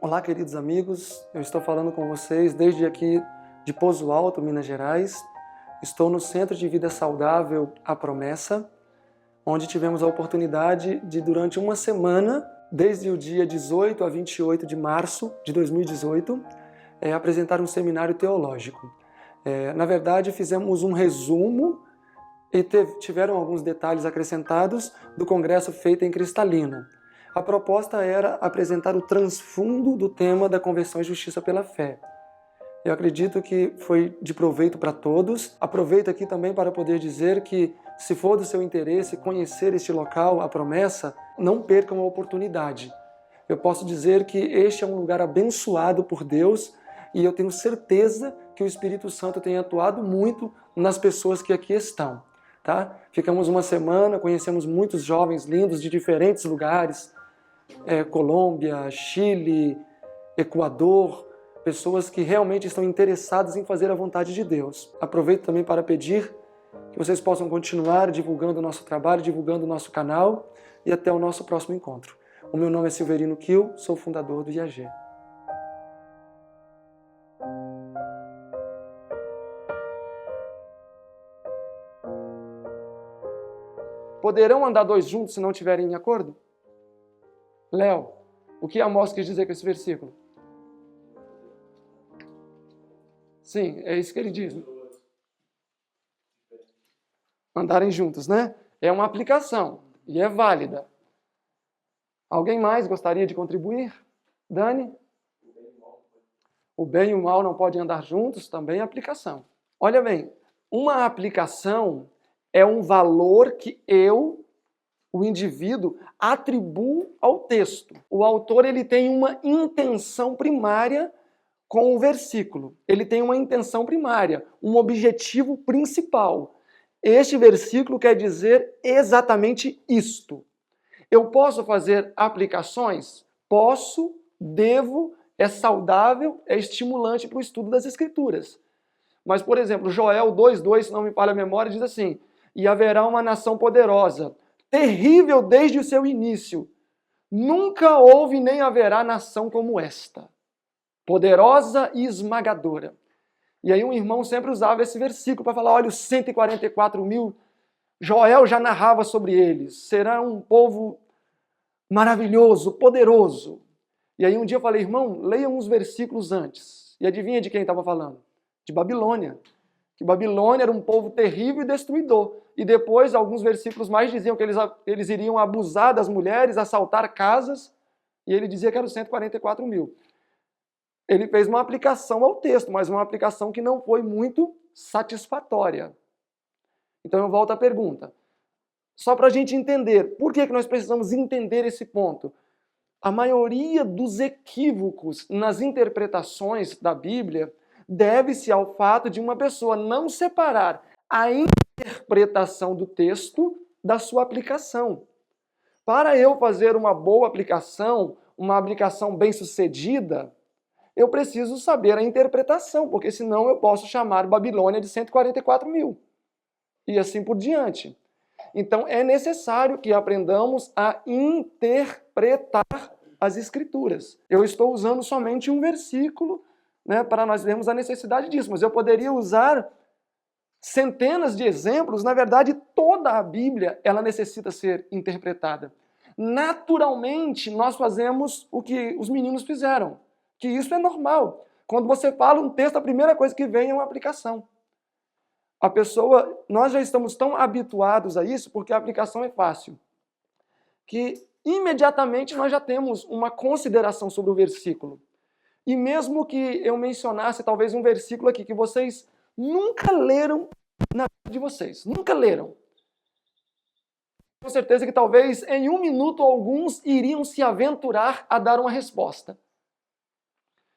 Olá, queridos amigos, eu estou falando com vocês desde aqui de Pozo Alto, Minas Gerais. Estou no Centro de Vida Saudável A Promessa, onde tivemos a oportunidade de, durante uma semana, desde o dia 18 a 28 de março de 2018, apresentar um seminário teológico. Na verdade, fizemos um resumo e tiveram alguns detalhes acrescentados do congresso feito em Cristalina. A proposta era apresentar o transfundo do tema da conversão e justiça pela fé. Eu acredito que foi de proveito para todos. Aproveito aqui também para poder dizer que, se for do seu interesse conhecer este local, a promessa, não percam a oportunidade. Eu posso dizer que este é um lugar abençoado por Deus e eu tenho certeza que o Espírito Santo tem atuado muito nas pessoas que aqui estão. Tá? Ficamos uma semana, conhecemos muitos jovens lindos de diferentes lugares, Colômbia, Chile, Equador, pessoas que realmente estão interessadas em fazer a vontade de Deus. Aproveito também para pedir que vocês possam continuar divulgando o nosso trabalho, divulgando o nosso canal e até o nosso próximo encontro. O meu nome é Silverino Kiel, sou fundador do IAG. Poderão andar dois juntos se não estiverem em acordo? Léo, o que Amós quis dizer com esse versículo? Sim, é isso que ele diz. Andarem juntos, né? É uma aplicação e é válida. Alguém mais gostaria de contribuir? Dani? O bem e o mal não podem andar juntos, também é aplicação. Olha bem, uma aplicação é um valor que o indivíduo, atribuo ao texto. O autor ele tem uma intenção primária com o versículo. Ele tem uma intenção primária, um objetivo principal. Este versículo quer dizer exatamente isto. Eu posso fazer aplicações? Posso, devo, é saudável, é estimulante para o estudo das Escrituras. Mas, por exemplo, Joel 2,2, se não me falha a memória, diz assim: e haverá uma nação poderosa, terrível desde o seu início. Nunca houve nem haverá nação como esta, poderosa e esmagadora. E aí um irmão sempre usava esse versículo para falar, olha, os 144 mil, Joel já narrava sobre eles, será um povo maravilhoso, poderoso. E aí um dia eu falei, irmão, leia uns versículos antes. E adivinha de quem estava falando? De Babilônia. Que Babilônia era um povo terrível e destruidor. E depois, alguns versículos mais diziam que eles iriam abusar das mulheres, assaltar casas, e ele dizia que eram 144 mil. Ele fez uma aplicação ao texto, mas uma aplicação que não foi muito satisfatória. Então eu volto à pergunta. Só para a gente entender, por que nós precisamos entender esse ponto? A maioria dos equívocos nas interpretações da Bíblia deve-se ao fato de uma pessoa não separar a interpretação do texto da sua aplicação. Para eu fazer uma boa aplicação, uma aplicação bem-sucedida, eu preciso saber a interpretação, porque senão eu posso chamar Babilônia de 144 mil. E assim por diante. Então é necessário que aprendamos a interpretar as Escrituras. Eu estou usando somente um versículo, para nós vermos a necessidade disso, mas eu poderia usar centenas de exemplos. Na verdade, toda a Bíblia ela necessita ser interpretada. Naturalmente, nós fazemos o que os meninos fizeram, que isso é normal. Quando você fala um texto, a primeira coisa que vem é uma aplicação. Nós já estamos tão habituados a isso, porque a aplicação é fácil, que imediatamente nós já temos uma consideração sobre o versículo. E mesmo que eu mencionasse talvez um versículo aqui que vocês nunca leram na vida de vocês, nunca leram. Com certeza que talvez em um minuto alguns iriam se aventurar a dar uma resposta.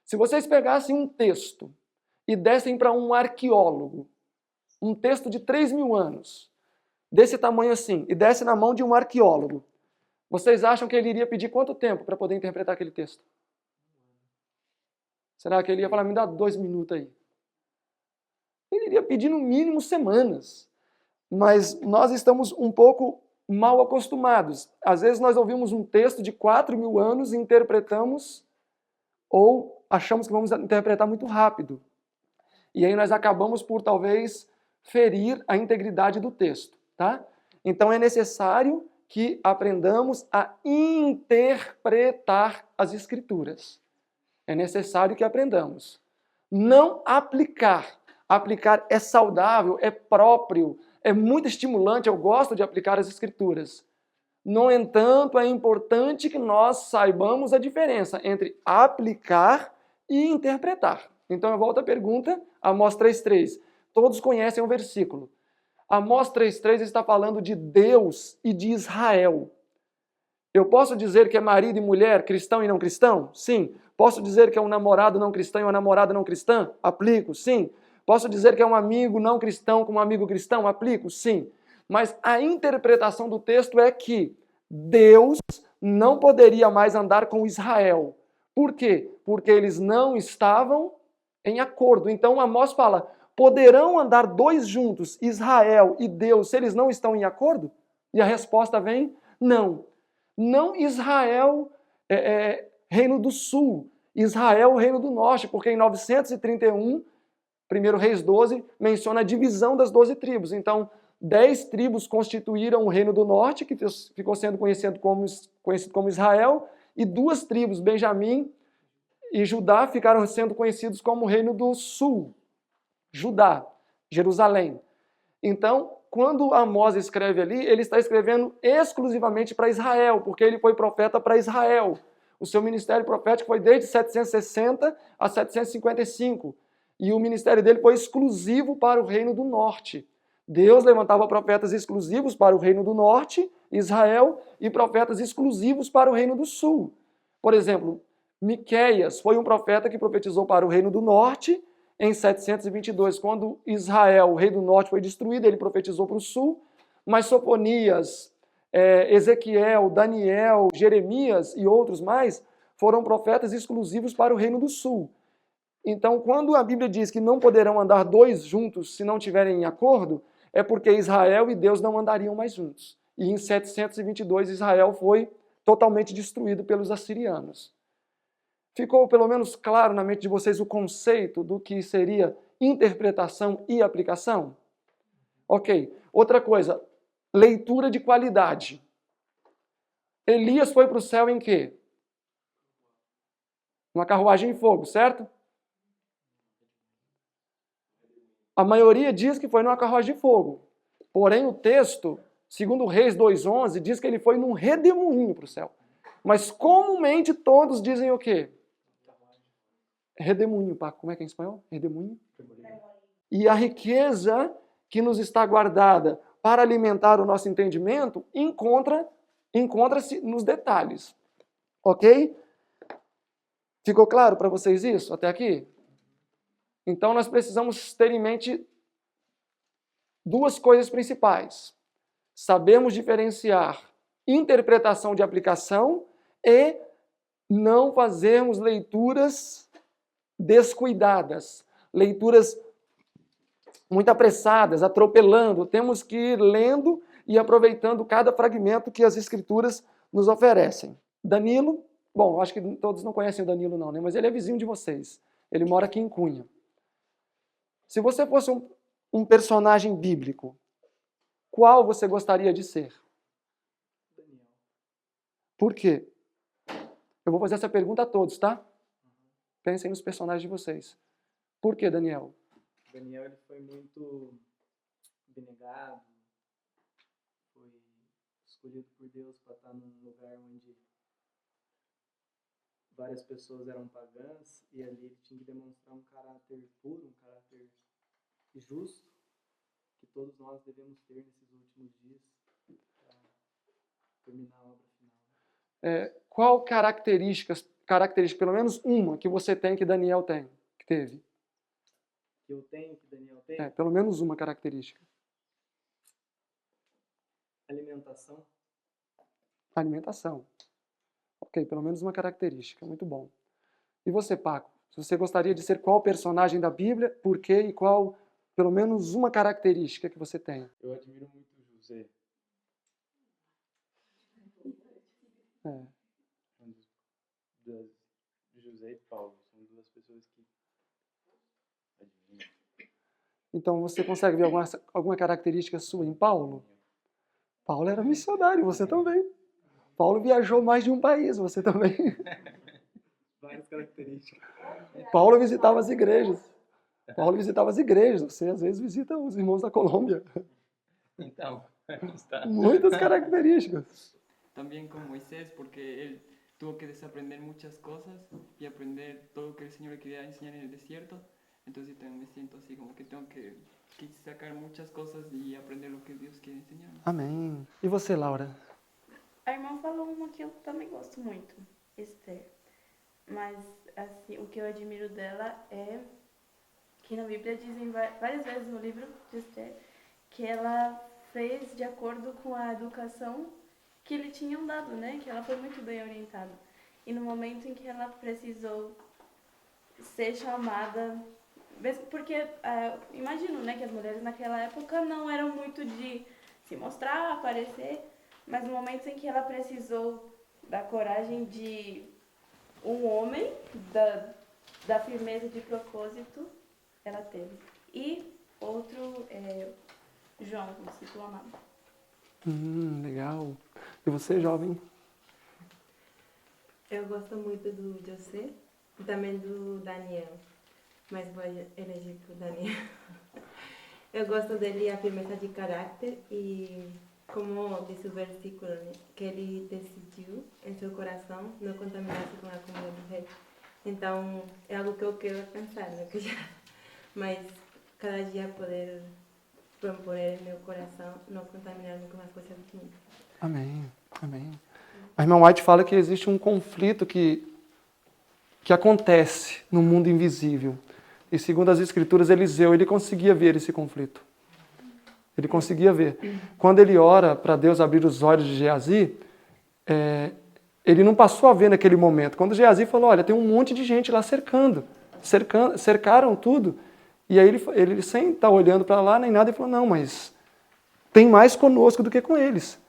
Se vocês pegassem um texto e dessem para um arqueólogo, um texto de 3.000 anos, desse tamanho assim, e desse na mão de um arqueólogo, vocês acham que ele iria pedir quanto tempo para poder interpretar aquele texto? Será que ele ia falar, me dá 2 minutos aí? Ele iria pedir no mínimo semanas. Mas nós estamos um pouco mal acostumados. Às vezes nós ouvimos um texto de 4.000 anos e interpretamos ou achamos que vamos interpretar muito rápido. E aí nós acabamos por, talvez, ferir a integridade do texto, tá? Então é necessário que aprendamos a interpretar as Escrituras. É necessário que aprendamos. Não aplicar. Aplicar é saudável, é próprio, é muito estimulante, eu gosto de aplicar as Escrituras. No entanto, é importante que nós saibamos a diferença entre aplicar e interpretar. Então eu volto à pergunta, Amós 3:3. Todos conhecem o versículo. Amós 3:3 está falando de Deus e de Israel. Eu posso dizer que é marido e mulher, cristão e não cristão? Sim. Posso dizer que é um namorado não cristão e uma namorada não cristã? Aplico, sim. Posso dizer que é um amigo não cristão com um amigo cristão? Aplico, sim. Mas a interpretação do texto é que Deus não poderia mais andar com Israel. Por quê? Porque eles não estavam em acordo. Então Amós fala, poderão andar dois juntos, Israel e Deus, se eles não estão em acordo? E a resposta vem, não. Não Israel, Reino do Sul, Israel, Reino do Norte, porque em 931, 1 Reis 12, menciona a divisão das 12 tribos. Então, 10 tribos constituíram o Reino do Norte, que ficou sendo conhecido como Israel, e 2 tribos, Benjamim e Judá, ficaram sendo conhecidos como o Reino do Sul, Judá, Jerusalém. Então, quando Amós escreve ali, ele está escrevendo exclusivamente para Israel, porque ele foi profeta para Israel. O seu ministério profético foi desde 760 a 755. E o ministério dele foi exclusivo para o Reino do Norte. Deus levantava profetas exclusivos para o Reino do Norte, Israel, e profetas exclusivos para o Reino do Sul. Por exemplo, Miqueias foi um profeta que profetizou para o Reino do Norte, em 722, quando Israel, o rei do norte, foi destruído, ele profetizou para o sul, mas Sofonias, Ezequiel, Daniel, Jeremias e outros mais foram profetas exclusivos para o reino do sul. Então, quando a Bíblia diz que não poderão andar dois juntos se não tiverem em acordo, é porque Israel e Deus não andariam mais juntos. E em 722 Israel foi totalmente destruído pelos assirianos. Ficou pelo menos claro na mente de vocês o conceito do que seria interpretação e aplicação? Ok. Outra coisa, leitura de qualidade. Elias foi para o céu em quê? Uma carruagem de fogo, certo? A maioria diz que foi numa carruagem de fogo. Porém, o texto, segundo Reis 2:11, diz que ele foi num redemoinho para o céu. Mas comumente todos dizem o quê? Redemoinho, Paco. Como é que é em espanhol? Redemoinho? E a riqueza que nos está guardada para alimentar o nosso entendimento encontra-se nos detalhes. Ok? Ficou claro para vocês isso até aqui? Então nós precisamos ter em mente duas coisas principais. Sabemos diferenciar interpretação de aplicação e não fazermos leituras descuidadas, leituras muito apressadas, atropelando. Temos que ir lendo e aproveitando cada fragmento que as Escrituras nos oferecem. Danilo, bom, acho que todos não conhecem o Danilo não, né? Mas ele é vizinho de vocês. Ele mora aqui em Cunha. Se você fosse um personagem bíblico, qual você gostaria de ser? Daniel. Por quê? Eu vou fazer essa pergunta a todos, tá? Pensem nos personagens de vocês. Por que, Daniel? Daniel ele foi muito abnegado, foi escolhido por Deus para estar num lugar onde várias pessoas eram pagãs e ali ele tinha que demonstrar um caráter puro, um caráter justo que todos nós devemos ter nesses últimos dias para terminar a obra final. Qual característica, pelo menos uma, que você tem que Daniel tem, que teve? Que eu tenho, que Daniel tem? Pelo menos uma característica. Alimentação. Alimentação. Ok, pelo menos uma característica. Muito bom. E você, Paco? Você gostaria de ser qual personagem da Bíblia, por quê e qual, pelo menos uma característica que você tem? Eu admiro muito José. José e Paulo são duas pessoas que adivinham. Então você consegue ver alguma característica sua em Paulo? Paulo era missionário, você também. Paulo viajou mais de um país, você também. Várias características. Paulo visitava as igrejas. Paulo visitava as igrejas. Você às vezes visita os irmãos da Colômbia. Então, está. Muitas características. También con Moisés, porque él tuvo que desaprender muchas cosas y aprender todo lo que el Señor le quería enseñar en el desierto. Entonces también me siento así como que tengo que sacar muchas cosas y aprender lo que Dios quiere enseñarme. Amém. E você, Laura? A irmã falou uma que eu também gosto muito, Esther. Mas, assim, o que eu admiro dela é que na Bíblia dizem várias vezes no livro de Esther que ela fez de acordo com a educação que lhe tinham dado, né? Que ela foi muito bem orientada. E no momento em que ela precisou ser chamada, mesmo porque imagino, né, que as mulheres naquela época não eram muito de se mostrar, aparecer, mas no momento em que ela precisou da coragem de um homem, da firmeza de propósito, ela teve. E outro João, o discípulo amado. Legal. E você, jovem? Eu gosto muito do José e também do Daniel, mas vou eleger pro Daniel. Eu gosto dele, a firmeza de caráter e, como diz o versículo, né, que ele decidiu em seu coração não contaminar-se com a comida do rei. Então, é algo que eu quero alcançar, né? Mas cada dia poder propor em meu coração não contaminar-me com as coisas do mundo. Amém. Amém. A irmã White fala que existe um conflito que acontece no mundo invisível. E segundo as Escrituras, Eliseu, ele conseguia ver esse conflito. Ele conseguia ver. Quando ele ora para Deus abrir os olhos de Geazi, ele não passou a ver naquele momento. Quando Geazi falou, olha, tem um monte de gente lá cercaram tudo. E aí ele sem estar olhando para lá nem nada, ele falou, não, mas tem mais conosco do que com eles.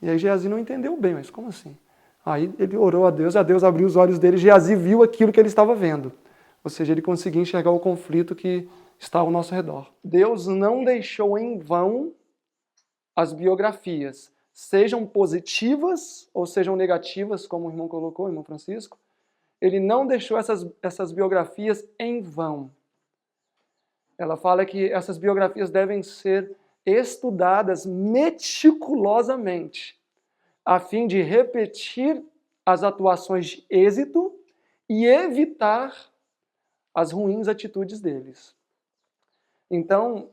E aí Geazi não entendeu bem, mas como assim? Aí ele orou a Deus abriu os olhos dele, Geazi viu aquilo que ele estava vendo. Ou seja, ele conseguia enxergar o conflito que está ao nosso redor. Deus não deixou em vão as biografias, sejam positivas ou sejam negativas, como o irmão colocou, o irmão Francisco. Ele não deixou essas biografias em vão. Ela fala que essas biografias devem ser estudadas meticulosamente, a fim de repetir as atuações de êxito e evitar as ruins atitudes deles. Então,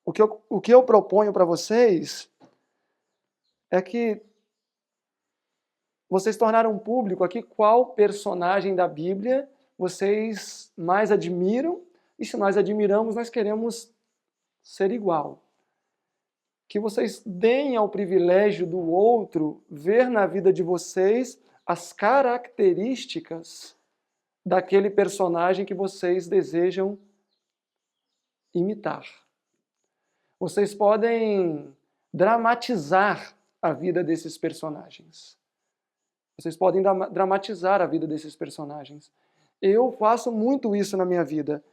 o que eu proponho para vocês é que vocês tornaram público aqui qual personagem da Bíblia vocês mais admiram, e se nós admiramos, nós queremos ser igual. Que vocês deem ao privilégio do outro ver na vida de vocês as características daquele personagem que vocês desejam imitar. Vocês podem dramatizar a vida desses personagens. Vocês podem dramatizar a vida desses personagens. Eu faço muito isso na minha vida.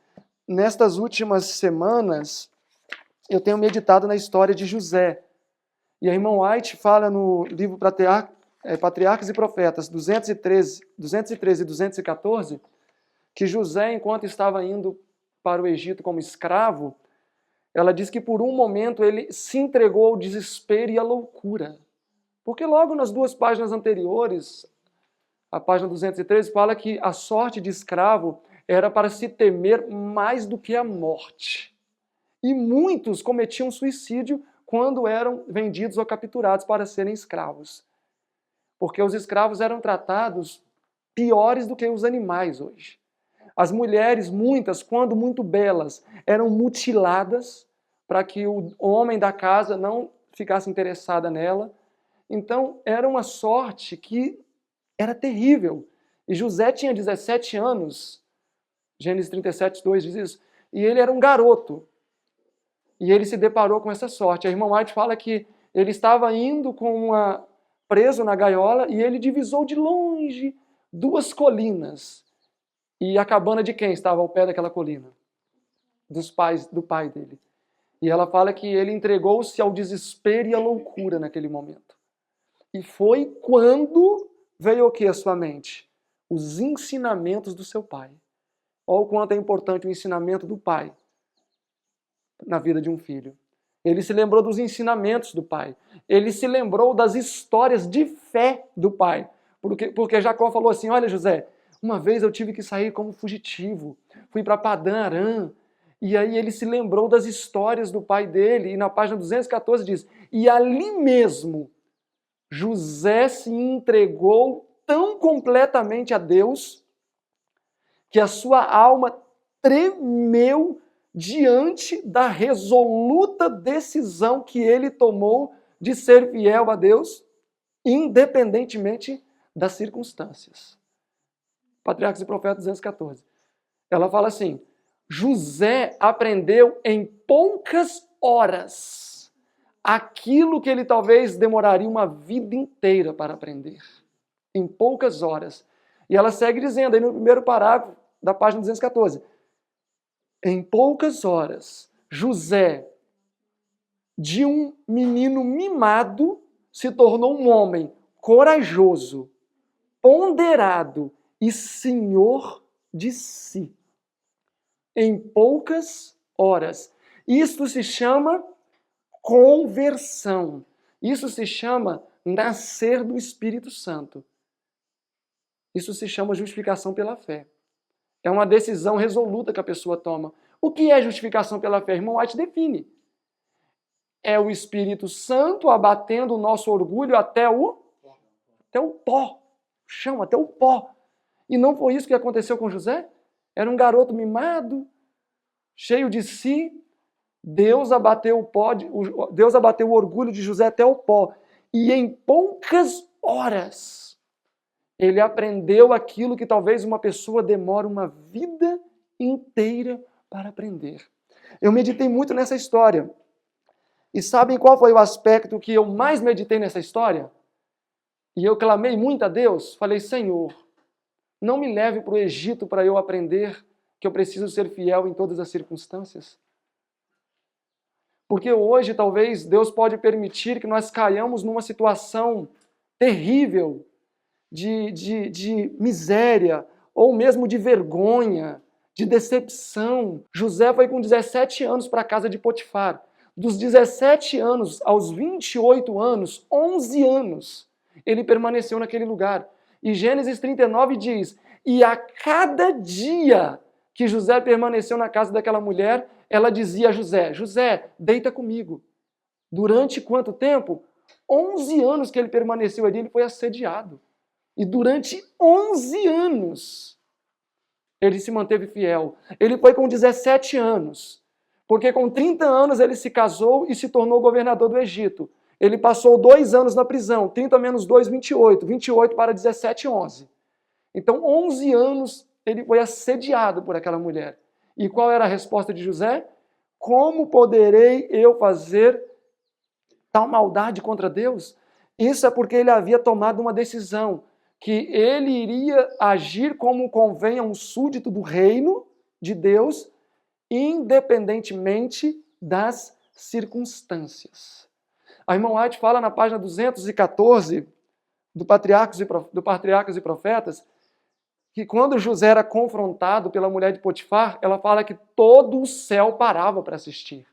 Nestas últimas semanas, eu tenho meditado na história de José. E a irmã White fala no livro Patriarcas e Profetas, 213 e 214, que José, enquanto estava indo para o Egito como escravo, ela diz que por um momento ele se entregou ao desespero e à loucura. Porque logo nas duas páginas anteriores, a página 213 fala que a sorte de escravo era para se temer mais do que a morte. E muitos cometiam suicídio quando eram vendidos ou capturados para serem escravos. Porque os escravos eram tratados piores do que os animais hoje. As mulheres, muitas, quando muito belas, eram mutiladas para que o homem da casa não ficasse interessado nela. Então, era uma sorte que era terrível. E José tinha 17 anos, Gênesis 37, 2 diz isso, e ele era um garoto. E ele se deparou com essa sorte. A irmã White fala que ele estava indo preso na gaiola e ele divisou de longe, 2 colinas. E a cabana de quem estava ao pé daquela colina? Do pai dele. E ela fala que ele entregou-se ao desespero e à loucura naquele momento. E foi quando veio o que à sua mente? Os ensinamentos do seu pai. Olha o quanto é importante o ensinamento do pai na vida de um filho. Ele se lembrou dos ensinamentos do pai. Ele se lembrou das histórias de fé do pai. Porque Jacó falou assim, olha José, uma vez eu tive que sair como fugitivo. Fui para Padã Arã. E aí ele se lembrou das histórias do pai dele. E na página 214 diz, e ali mesmo José se entregou tão completamente a Deus que a sua alma tremeu diante da resoluta decisão que ele tomou de ser fiel a Deus, independentemente das circunstâncias. Patriarcas e Profetas 214. Ela fala assim, José aprendeu em poucas horas aquilo que ele talvez demoraria uma vida inteira para aprender. Em poucas horas. E ela segue dizendo aí no primeiro parágrafo da página 214. Em poucas horas, José, de um menino mimado, se tornou um homem corajoso, ponderado e senhor de si. Em poucas horas. Isto se chama conversão. Isso se chama nascer do Espírito Santo. Isso se chama justificação pela fé. É uma decisão resoluta que a pessoa toma. O que é justificação pela fé? Irmão White define. É o Espírito Santo abatendo o nosso orgulho até o pó. Chão, até o pó. E não foi isso que aconteceu com José? Era um garoto mimado, cheio de si. Deus abateu o orgulho de José até o pó. E em poucas horas ele aprendeu aquilo que talvez uma pessoa demore uma vida inteira para aprender. Eu meditei muito nessa história. E sabem qual foi o aspecto que eu mais meditei nessa história? E eu clamei muito a Deus. Falei, Senhor, não me leve para o Egito para eu aprender que eu preciso ser fiel em todas as circunstâncias. Porque hoje, talvez, Deus pode permitir que nós caiamos numa situação terrível, de miséria, ou mesmo de vergonha, de decepção. José foi com 17 anos para a casa de Potifar. Dos 17 anos aos 28 anos, 11 anos, ele permaneceu naquele lugar. E Gênesis 39 diz, e a cada dia que José permaneceu na casa daquela mulher, ela dizia a José, José, deita comigo. Durante quanto tempo? 11 anos que ele permaneceu ali, ele foi assediado. E durante 11 anos, ele se manteve fiel. Ele foi com 17 anos, porque com 30 anos ele se casou e se tornou governador do Egito. Ele passou 2 anos na prisão, 30 menos 2, 28. 28 para 17, 11. Então, 11 anos ele foi assediado por aquela mulher. E qual era a resposta de José? Como poderei eu fazer tal maldade contra Deus? Isso é porque ele havia tomado uma decisão, que ele iria agir como convém a um súdito do reino de Deus, independentemente das circunstâncias. A irmã White fala na página 214 do Patriarcas e Profetas, que quando José era confrontado pela mulher de Potifar, ela fala que todo o céu parava para assistir.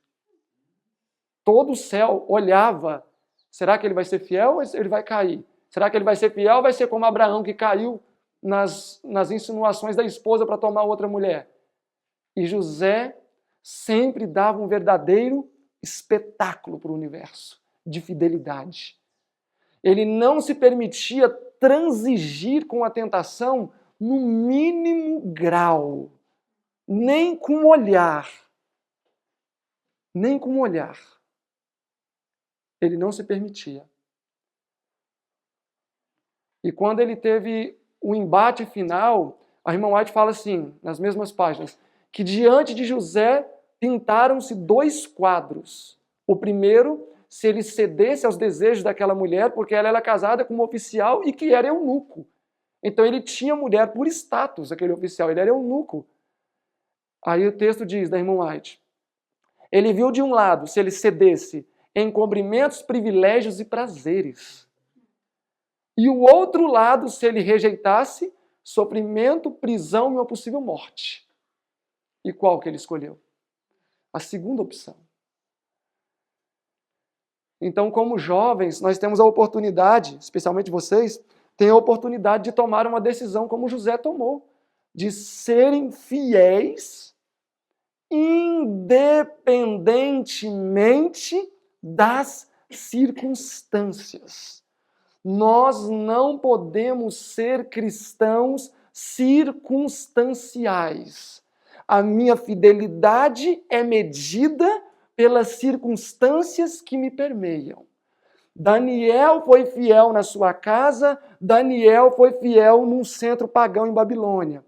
Todo o céu olhava. Será que ele vai ser fiel ou ele vai cair? Será que ele vai ser fiel ou vai ser como Abraão, que caiu nas insinuações da esposa para tomar outra mulher? E José sempre dava um verdadeiro espetáculo para o universo de fidelidade. Ele não se permitia transigir com a tentação no mínimo grau, nem com olhar. Nem com olhar. Ele não se permitia. E quando ele teve o embate final, a irmã White fala assim, nas mesmas páginas, que diante de José pintaram-se 2 quadros. O primeiro, se ele cedesse aos desejos daquela mulher, porque ela era casada com um oficial e que era eunuco. Então ele tinha mulher por status, aquele oficial, ele era eunuco. Aí o texto diz, da irmã White, ele viu de um lado, se ele cedesse, encobrimentos, privilégios e prazeres. E o outro lado, se ele rejeitasse, sofrimento, prisão e uma possível morte. E qual que ele escolheu? A segunda opção. Então, como jovens, nós temos a oportunidade, especialmente vocês, têm a oportunidade de tomar uma decisão como José tomou, de serem fiéis independentemente das circunstâncias. Nós não podemos ser cristãos circunstanciais. A minha fidelidade é medida pelas circunstâncias que me permeiam. Daniel foi fiel na sua casa, Daniel foi fiel num centro pagão em Babilônia.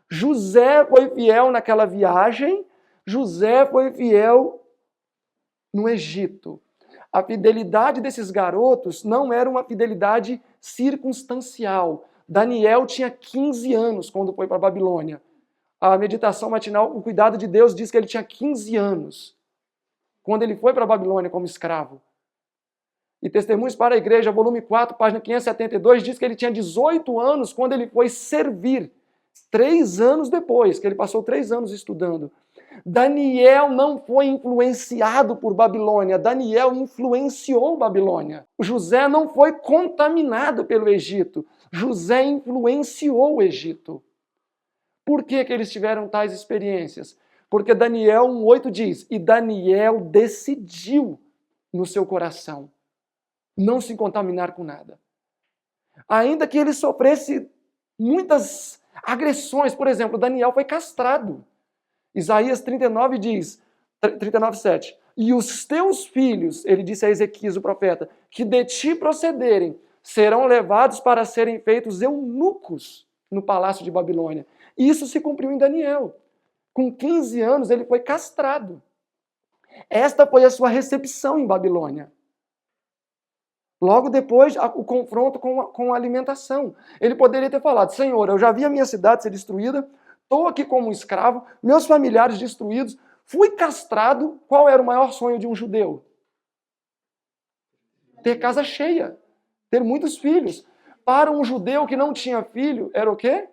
José foi fiel naquela viagem, José foi fiel no Egito. A fidelidade desses garotos não era uma fidelidade circunstancial. Daniel tinha 15 anos quando foi para a Babilônia. A meditação matinal, o cuidado de Deus diz que ele tinha 15 anos quando ele foi para a Babilônia como escravo. E Testemunhos para a Igreja, volume 4, página 572, diz que ele tinha 18 anos quando ele foi servir. 3 anos depois, que ele passou 3 anos estudando. Daniel não foi influenciado por Babilônia, Daniel influenciou Babilônia. José não foi contaminado pelo Egito, José influenciou o Egito. Por que eles tiveram tais experiências? Porque Daniel 1,8 diz, e Daniel decidiu no seu coração não se contaminar com nada. Ainda que ele sofresse muitas agressões, por exemplo, Daniel foi castrado. Isaías 39 diz, 39:7, e os teus filhos, ele disse a Ezequias, o profeta, que de ti procederem, serão levados para serem feitos eunucos no palácio de Babilônia. E isso se cumpriu em Daniel. Com 15 anos ele foi castrado. Esta foi a sua recepção em Babilônia. Logo depois, o confronto com a alimentação. Ele poderia ter falado, Senhor, eu já vi a minha cidade ser destruída, estou aqui como um escravo, meus familiares destruídos, fui castrado. Qual era o maior sonho de um judeu? Ter casa cheia, ter muitos filhos. Para um judeu que não tinha filho, era o quê?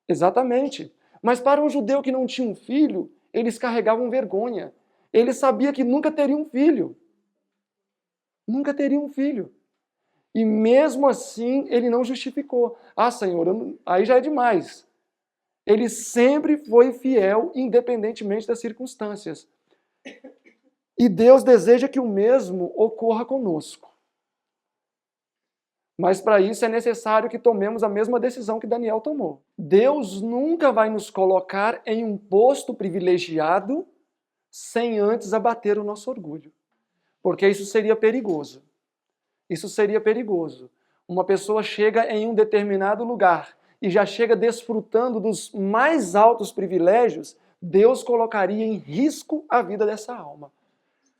Exatamente. Mas para um judeu que não tinha um filho, eles carregavam vergonha. Ele sabia que nunca teria um filho. Nunca teria um filho. E mesmo assim, ele não justificou. Ah, Senhor, aí já é demais. Ele sempre foi fiel, independentemente das circunstâncias. E Deus deseja que o mesmo ocorra conosco. Mas para isso é necessário que tomemos a mesma decisão que Daniel tomou. Deus nunca vai nos colocar em um posto privilegiado sem antes abater o nosso orgulho. Porque isso seria perigoso. Isso seria perigoso. Uma pessoa chega em um determinado lugar e já chega desfrutando dos mais altos privilégios, Deus colocaria em risco a vida dessa alma.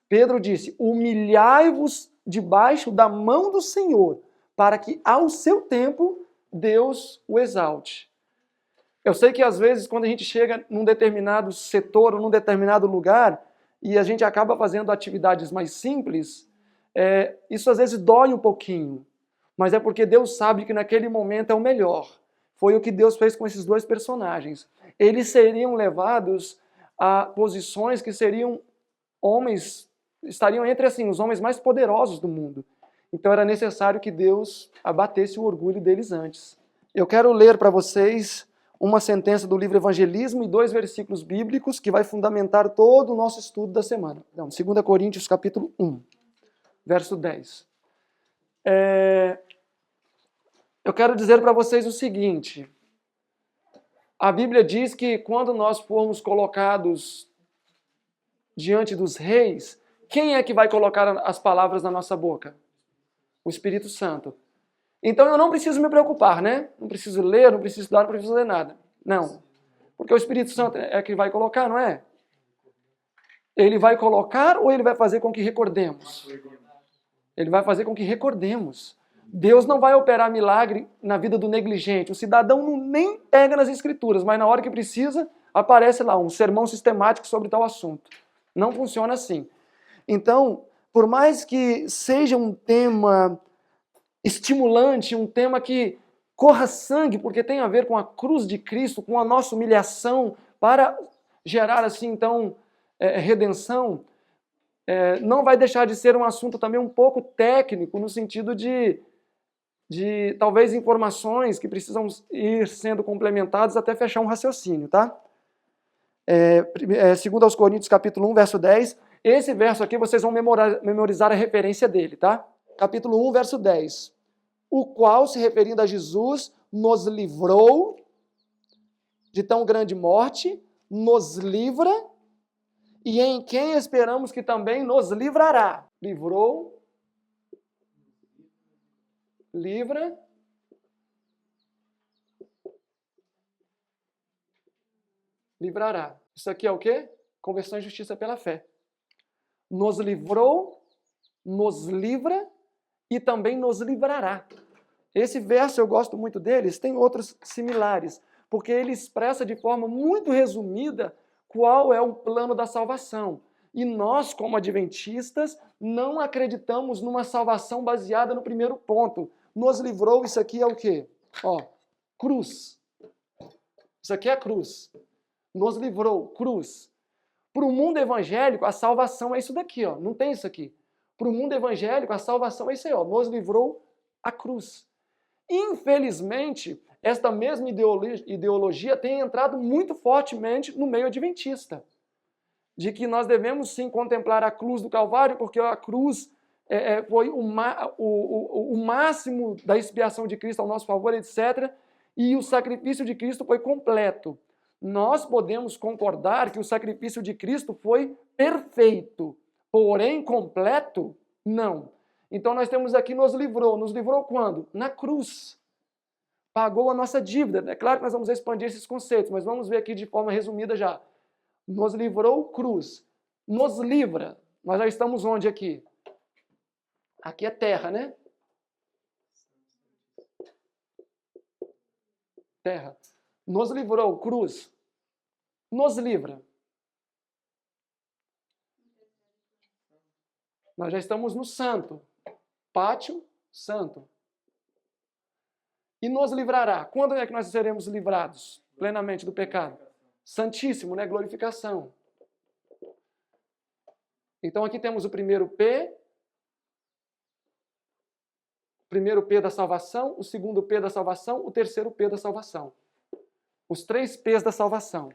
Pedro disse, humilhai-vos debaixo da mão do Senhor, para que ao seu tempo Deus o exalte. Eu sei que às vezes quando a gente chega num determinado setor ou num determinado lugar e a gente acaba fazendo atividades mais simples, isso às vezes dói um pouquinho, mas é porque Deus sabe que naquele momento é o melhor. Foi o que Deus fez com esses dois personagens. Eles seriam levados a posições que seriam homens, estariam entre assim, os homens mais poderosos do mundo. Então era necessário que Deus abatesse o orgulho deles antes. Eu quero ler para vocês uma sentença do livro Evangelismo e 2 versículos bíblicos que vai fundamentar todo o nosso estudo da semana. Então, 2 Coríntios capítulo 1, verso 10. Eu quero dizer para vocês o seguinte, a Bíblia diz que quando nós formos colocados diante dos reis, quem é que vai colocar as palavras na nossa boca? O Espírito Santo. Então eu não preciso me preocupar, né? Não preciso ler, não preciso estudar, não preciso fazer nada. Não. Porque o Espírito Santo é que vai colocar, não é? Ele vai colocar ou ele vai fazer com que recordemos? Ele vai fazer com que recordemos. Deus não vai operar milagre na vida do negligente. O cidadão nem pega nas escrituras, mas na hora que precisa, aparece lá um sermão sistemático sobre tal assunto. Não funciona assim. Então, por mais que seja um tema estimulante, um tema que corra sangue, porque tem a ver com a cruz de Cristo, com a nossa humilhação, para gerar assim, então, redenção, não vai deixar de ser um assunto também um pouco técnico, no sentido de talvez informações que precisam ir sendo complementadas até fechar um raciocínio, tá? 2 aos Coríntios, capítulo 1, verso 10. Esse verso aqui vocês vão memorizar a referência dele, tá? Capítulo 1, verso 10. O qual, se referindo a Jesus, nos livrou de tão grande morte, nos livra, e em quem esperamos que também nos livrará. Livrou, livra, livrará. Isso aqui é o quê? Conversão e justiça pela fé. Nos livrou, nos livra e também nos livrará. Esse verso eu gosto muito deles, tem outros similares, porque ele expressa de forma muito resumida qual é o plano da salvação. E nós, como adventistas, não acreditamos numa salvação baseada no primeiro ponto. Nos livrou, isso aqui é o quê? Ó, cruz. Isso aqui é a cruz. Nos livrou, cruz. Para o mundo evangélico, a salvação é isso daqui, ó. Não tem isso aqui. Para o mundo evangélico, a salvação é isso aí, ó. Nos livrou a cruz. Infelizmente, esta mesma ideologia tem entrado muito fortemente no meio adventista. De que nós devemos sim contemplar a cruz do Calvário, porque a cruz foi o máximo da expiação de Cristo ao nosso favor, etc. E o sacrifício de Cristo foi completo. Nós podemos concordar que o sacrifício de Cristo foi perfeito, porém completo, não. Então nós temos aqui nos livrou quando? Na cruz. Pagou a nossa dívida. É claro que nós vamos expandir esses conceitos, mas vamos ver aqui de forma resumida já. Nos livrou, cruz. Nos livra. Nós já estamos onde aqui? Aqui é terra, né? Terra. Nos livrou, cruz. Nos livra. Nós já estamos no santo. Pátio, santo. E nos livrará. Quando é que nós seremos livrados plenamente do pecado? Santíssimo, né? Glorificação. Então aqui temos o primeiro P. O primeiro P da salvação, o segundo P da salvação, o terceiro P da salvação. Os 3 P's da salvação.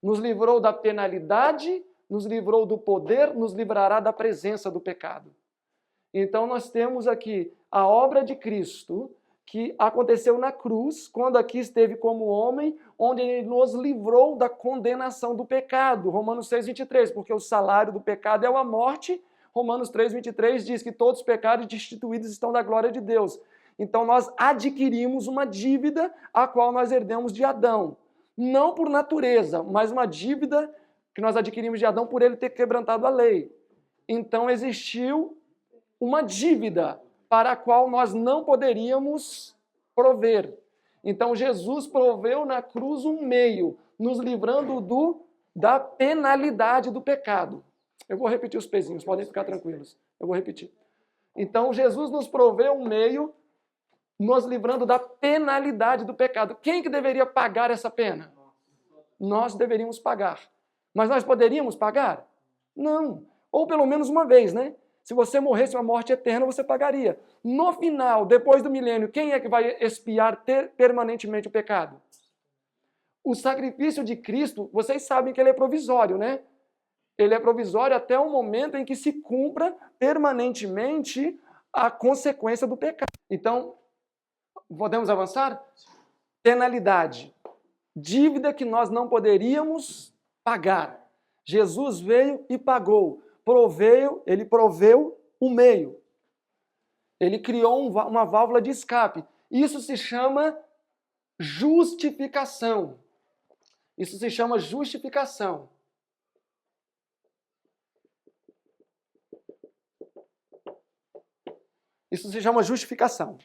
Nos livrou da penalidade, nos livrou do poder, nos livrará da presença do pecado. Então nós temos aqui a obra de Cristo, que aconteceu na cruz, quando aqui esteve como homem, onde ele nos livrou da condenação do pecado. Romanos 6,23, porque o salário do pecado é a morte. Romanos 3,23 diz que todos os pecados destituídos estão da glória de Deus. Então nós adquirimos uma dívida a qual nós herdamos de Adão. Não por natureza, mas uma dívida que nós adquirimos de Adão por ele ter quebrantado a lei. Então existiu uma dívida para a qual nós não poderíamos prover. Então Jesus proveu na cruz um meio, nos livrando da penalidade do pecado. Eu vou repetir os pezinhos, podem ficar tranquilos. Eu vou repetir. Então Jesus nos proveu um meio, nos livrando da penalidade do pecado. Quem que deveria pagar essa pena? Nós deveríamos pagar. Mas nós poderíamos pagar? Não. Ou pelo menos uma vez, né? Se você morresse uma morte eterna, você pagaria. No final, depois do milênio, quem é que vai expiar permanentemente o pecado? O sacrifício de Cristo, vocês sabem que ele é provisório, né? Ele é provisório até o momento em que se cumpra permanentemente a consequência do pecado. Então, podemos avançar? Penalidade. Dívida que nós não poderíamos pagar. Jesus veio e pagou. Ele proveu o meio. Ele criou uma válvula de escape. Isso se chama justificação. Isso se chama justificação. Isso se chama justificação.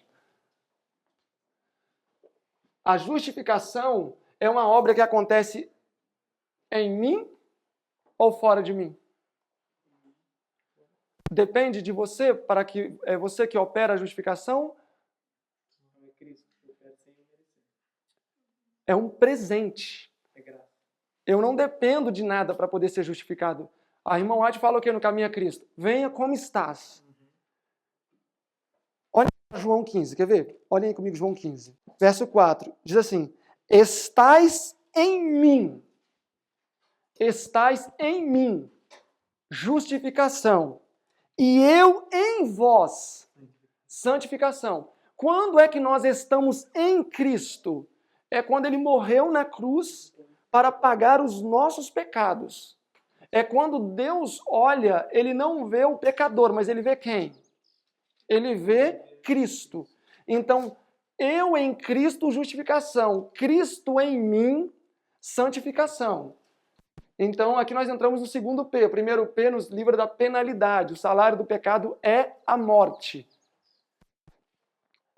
A justificação é uma obra que acontece em mim ou fora de mim? Depende de você, para que é você que opera a justificação. Não é Cristo que opera sem merecer. É um presente. É graça. Eu não dependo de nada para poder ser justificado. A irmã White fala o que no Caminho a Cristo? Venha como estás. Olha João 15, quer ver? Olhem aí comigo João 15. Verso 4, diz assim, estais em mim. Estais em mim. Justificação. E eu em vós. Santificação. Quando é que nós estamos em Cristo? É quando ele morreu na cruz para pagar os nossos pecados. É quando Deus olha, ele não vê o pecador, mas ele vê quem? Ele vê Cristo. Então, eu em Cristo, justificação. Cristo em mim, santificação. Então, aqui nós entramos no segundo P. O primeiro P nos livra da penalidade. O salário do pecado é a morte.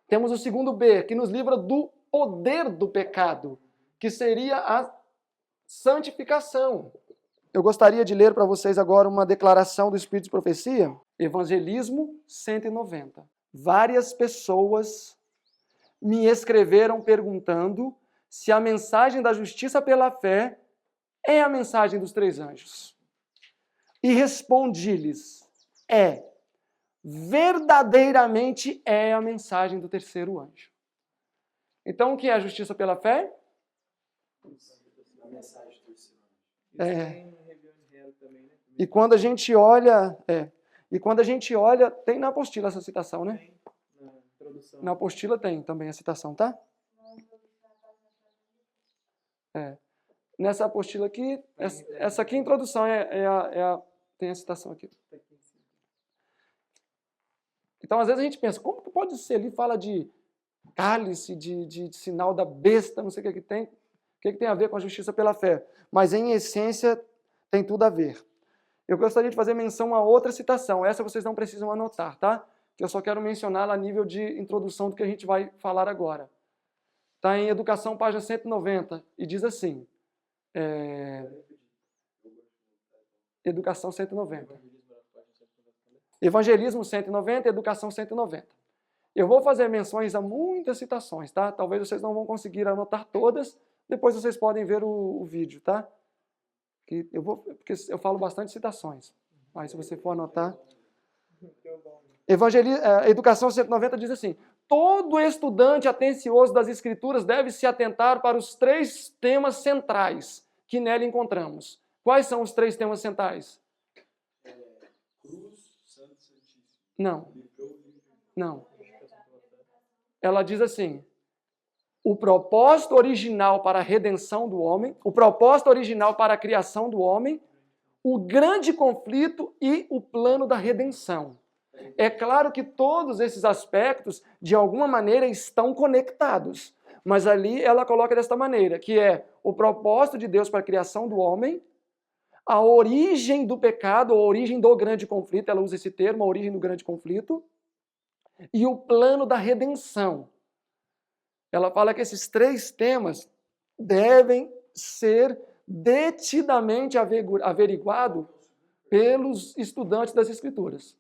Temos o segundo B, que nos livra do poder do pecado, que seria a santificação. Eu gostaria de ler para vocês agora uma declaração do Espírito de Profecia. Evangelismo 190. Várias pessoas me escreveram perguntando se a mensagem da justiça pela fé é a mensagem dos 3 anjos. E respondi-lhes, verdadeiramente é a mensagem do 3º anjo. Então, o que é a justiça pela fé? A mensagem do Senhor. E quando a gente olha, tem na apostila essa citação, né? Na introdução. Na apostila tem também a citação, tá? Nessa apostila aqui, essa aqui, a introdução, tem a citação aqui. Então, às vezes a gente pensa, como que pode ser? Ali fala de cálice, de sinal da besta, não sei o que tem. O que tem a ver com a justiça pela fé? Mas, em essência, tem tudo a ver. Eu gostaria de fazer menção a outra citação. Essa vocês não precisam anotar, tá? Que eu só quero mencioná-la a nível de introdução do que a gente vai falar agora. Está em Educação, página 190, e diz assim, Educação 190. Evangelismo 190, Educação 190. Eu vou fazer menções a muitas citações, tá? Talvez vocês não vão conseguir anotar todas, depois vocês podem ver o vídeo, tá? Porque eu falo bastante citações, mas se você for anotar... Educação 190 diz assim, todo estudante atencioso das Escrituras deve se atentar para os 3 temas centrais que nela encontramos. Quais são os 3 temas centrais? Cruz, Santo, Santíssimo. Não. Ela diz assim, o propósito original para a redenção do homem, o propósito original para a criação do homem, o grande conflito e o plano da redenção. É claro que todos esses aspectos, de alguma maneira, estão conectados. Mas ali ela coloca desta maneira, que é o propósito de Deus para a criação do homem, a origem do pecado, a origem do grande conflito, ela usa esse termo, a origem do grande conflito, e o plano da redenção. Ela fala que esses 3 temas devem ser detidamente averiguados pelos estudantes das Escrituras.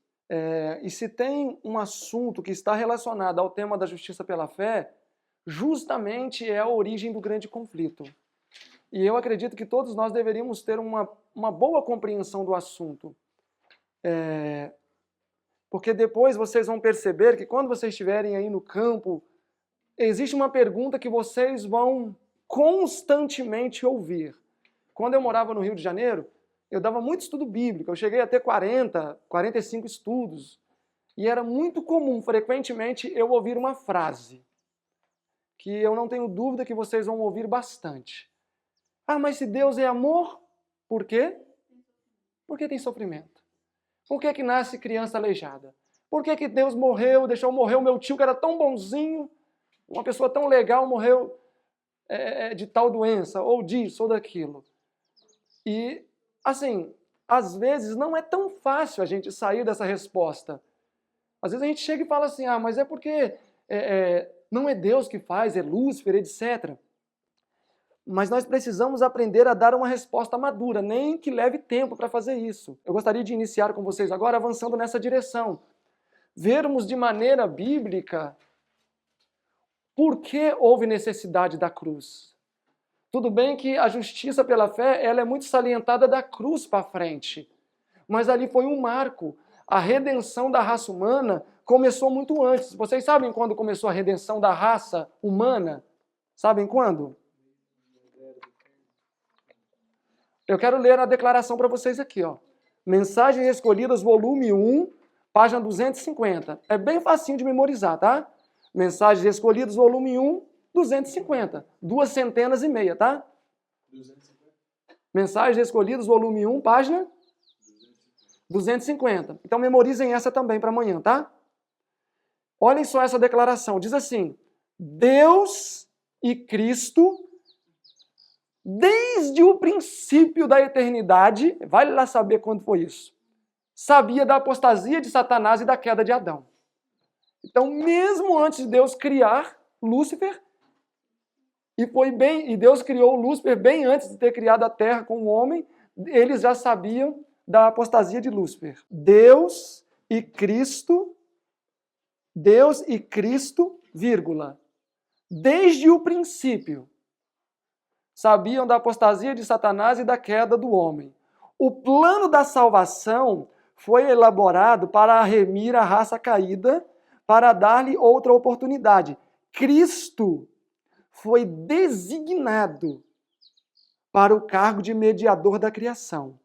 E se tem um assunto que está relacionado ao tema da justiça pela fé, justamente é a origem do grande conflito. E eu acredito que todos nós deveríamos ter uma boa compreensão do assunto. Porque depois vocês vão perceber que quando vocês estiverem aí no campo, existe uma pergunta que vocês vão constantemente ouvir. Quando eu morava no Rio de Janeiro, eu dava muito estudo bíblico, eu cheguei a ter 40, 45 estudos. E era muito comum, frequentemente, eu ouvir uma frase, que eu não tenho dúvida que vocês vão ouvir bastante. Ah, mas se Deus é amor, por quê? Por que tem sofrimento? Por que nasce criança aleijada? Por que Deus deixou morrer o meu tio que era tão bonzinho, uma pessoa tão legal, morreu de tal doença, ou disso, ou daquilo? E, assim, às vezes não é tão fácil a gente sair dessa resposta. Às vezes a gente chega e fala assim, mas é porque não é Deus que faz, é Lúcifer, etc. Mas nós precisamos aprender a dar uma resposta madura, nem que leve tempo para fazer isso. Eu gostaria de iniciar com vocês agora avançando nessa direção. Vermos de maneira bíblica por que houve necessidade da cruz. Tudo bem que a justiça pela fé ela é muito salientada da cruz para frente, mas ali foi um marco. A redenção da raça humana começou muito antes. Vocês sabem quando começou a redenção da raça humana? Sabem quando? Eu quero ler a declaração para vocês aqui, ó. Mensagens Escolhidas, volume 1, página 250. É bem facinho de memorizar, tá? Mensagens Escolhidas, volume 1, 250. 2 centenas e meia, tá? 250. Mensagens Escolhidas, volume 1, página 250. Então memorizem essa também para amanhã, tá? Olhem só essa declaração. Diz assim: Deus e Cristo, desde o princípio da eternidade, vale lá saber quando foi isso, sabia da apostasia de Satanás e da queda de Adão. Então, mesmo antes de Deus criar Lúcifer, e Deus criou Lúcifer bem antes de ter criado a terra com o homem, eles já sabiam da apostasia de Lúcifer. Deus e Cristo, vírgula, desde o princípio, sabiam da apostasia de Satanás e da queda do homem. O plano da salvação foi elaborado para remir a raça caída, para dar-lhe outra oportunidade. Cristo foi designado para o cargo de mediador da criação.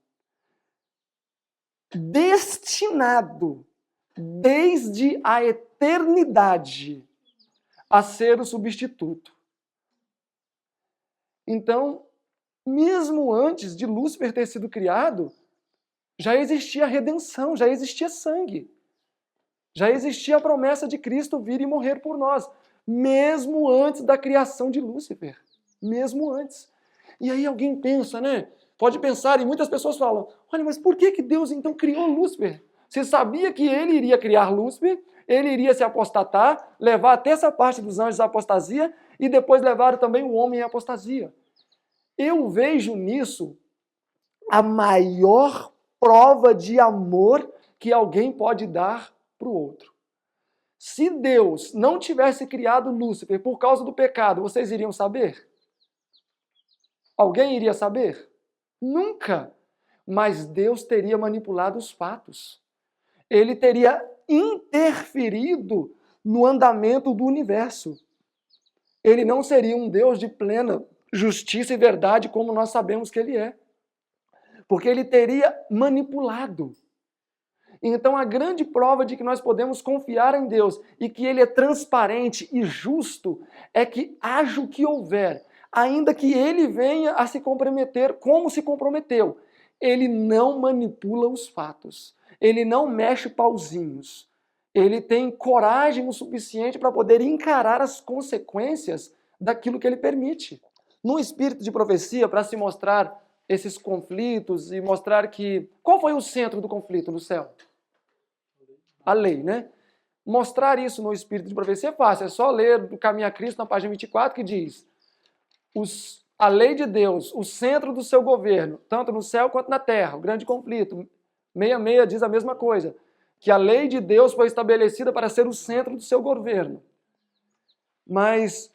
Destinado desde a eternidade a ser o substituto. Então, mesmo antes de Lúcifer ter sido criado, já existia redenção, já existia sangue. Já existia a promessa de Cristo vir e morrer por nós, mesmo antes da criação de Lúcifer. Mesmo antes. E aí alguém pensa, né? Pode pensar, e muitas pessoas falam, olha, mas por que Deus então criou Lúcifer? Você sabia que ele iria criar Lúcifer, ele iria se apostatar, levar até essa parte dos anjos à apostasia, e depois levar também o homem à apostasia. Eu vejo nisso a maior prova de amor que alguém pode dar para o outro. Se Deus não tivesse criado Lúcifer por causa do pecado, vocês iriam saber? Alguém iria saber? Nunca. Mas Deus teria manipulado os fatos. Ele teria interferido no andamento do universo. Ele não seria um Deus de plena justiça e verdade como nós sabemos que ele é. Porque ele teria manipulado. Então a grande prova de que nós podemos confiar em Deus e que ele é transparente e justo é que haja o que houver, ainda que ele venha a se comprometer como se comprometeu, ele não manipula os fatos. Ele não mexe pauzinhos. Ele tem coragem o suficiente para poder encarar as consequências daquilo que ele permite. No espírito de profecia, para se mostrar esses conflitos e mostrar que... Qual foi o centro do conflito no céu? A lei, né? Mostrar isso no espírito de profecia é fácil. É só ler do Caminho a Cristo, na página 24, que diz a lei de Deus, o centro do seu governo, tanto no céu quanto na terra, o grande conflito. 66 diz a mesma coisa, que a lei de Deus foi estabelecida para ser o centro do seu governo. Mas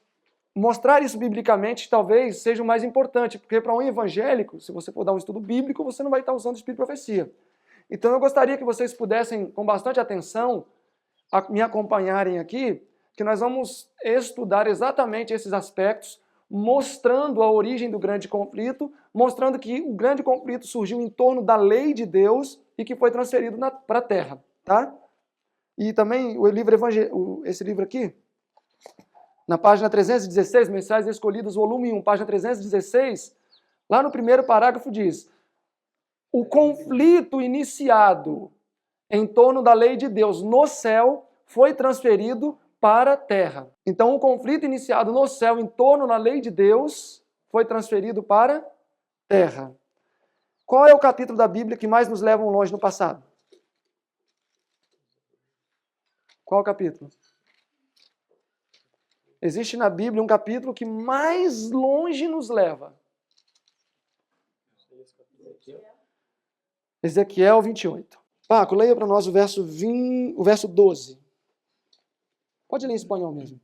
mostrar isso biblicamente talvez seja o mais importante, porque para um evangélico, se você for dar um estudo bíblico, você não vai estar usando o espírito de profecia. Então eu gostaria que vocês pudessem, com bastante atenção, me acompanharem aqui, que nós vamos estudar exatamente esses aspectos, mostrando a origem do grande conflito, mostrando que o grande conflito surgiu em torno da lei de Deus e que foi transferido para a terra, tá? E também esse livro aqui, na página 316, Mensagens Escolhidas, volume 1, página 316, lá no primeiro parágrafo diz: o conflito iniciado em torno da lei de Deus no céu foi transferido para a terra. Então, o conflito iniciado no céu em torno da lei de Deus foi transferido para a terra. Qual é o capítulo da Bíblia que mais nos leva longe no passado? Qual capítulo? Existe na Bíblia um capítulo que mais longe nos leva. Ezequiel 28. Paco, leia para nós o verso 12. Pode ler em espanhol mesmo.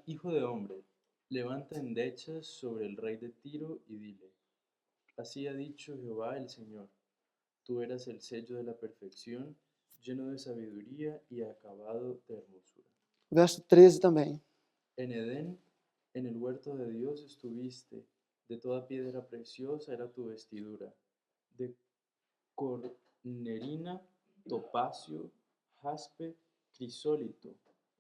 Hijo de hombre, levanta endechas sobre el rey de Tiro y dile, así ha dicho Jehová el Señor, tú eras el sello de la perfección, lleno de sabiduría y acabado de hermosura. Verso 13 também. En Edén, en el huerto de Dios estuviste, de toda piedra preciosa era tu vestidura, de cornerina, topacio, jaspe, crisólito,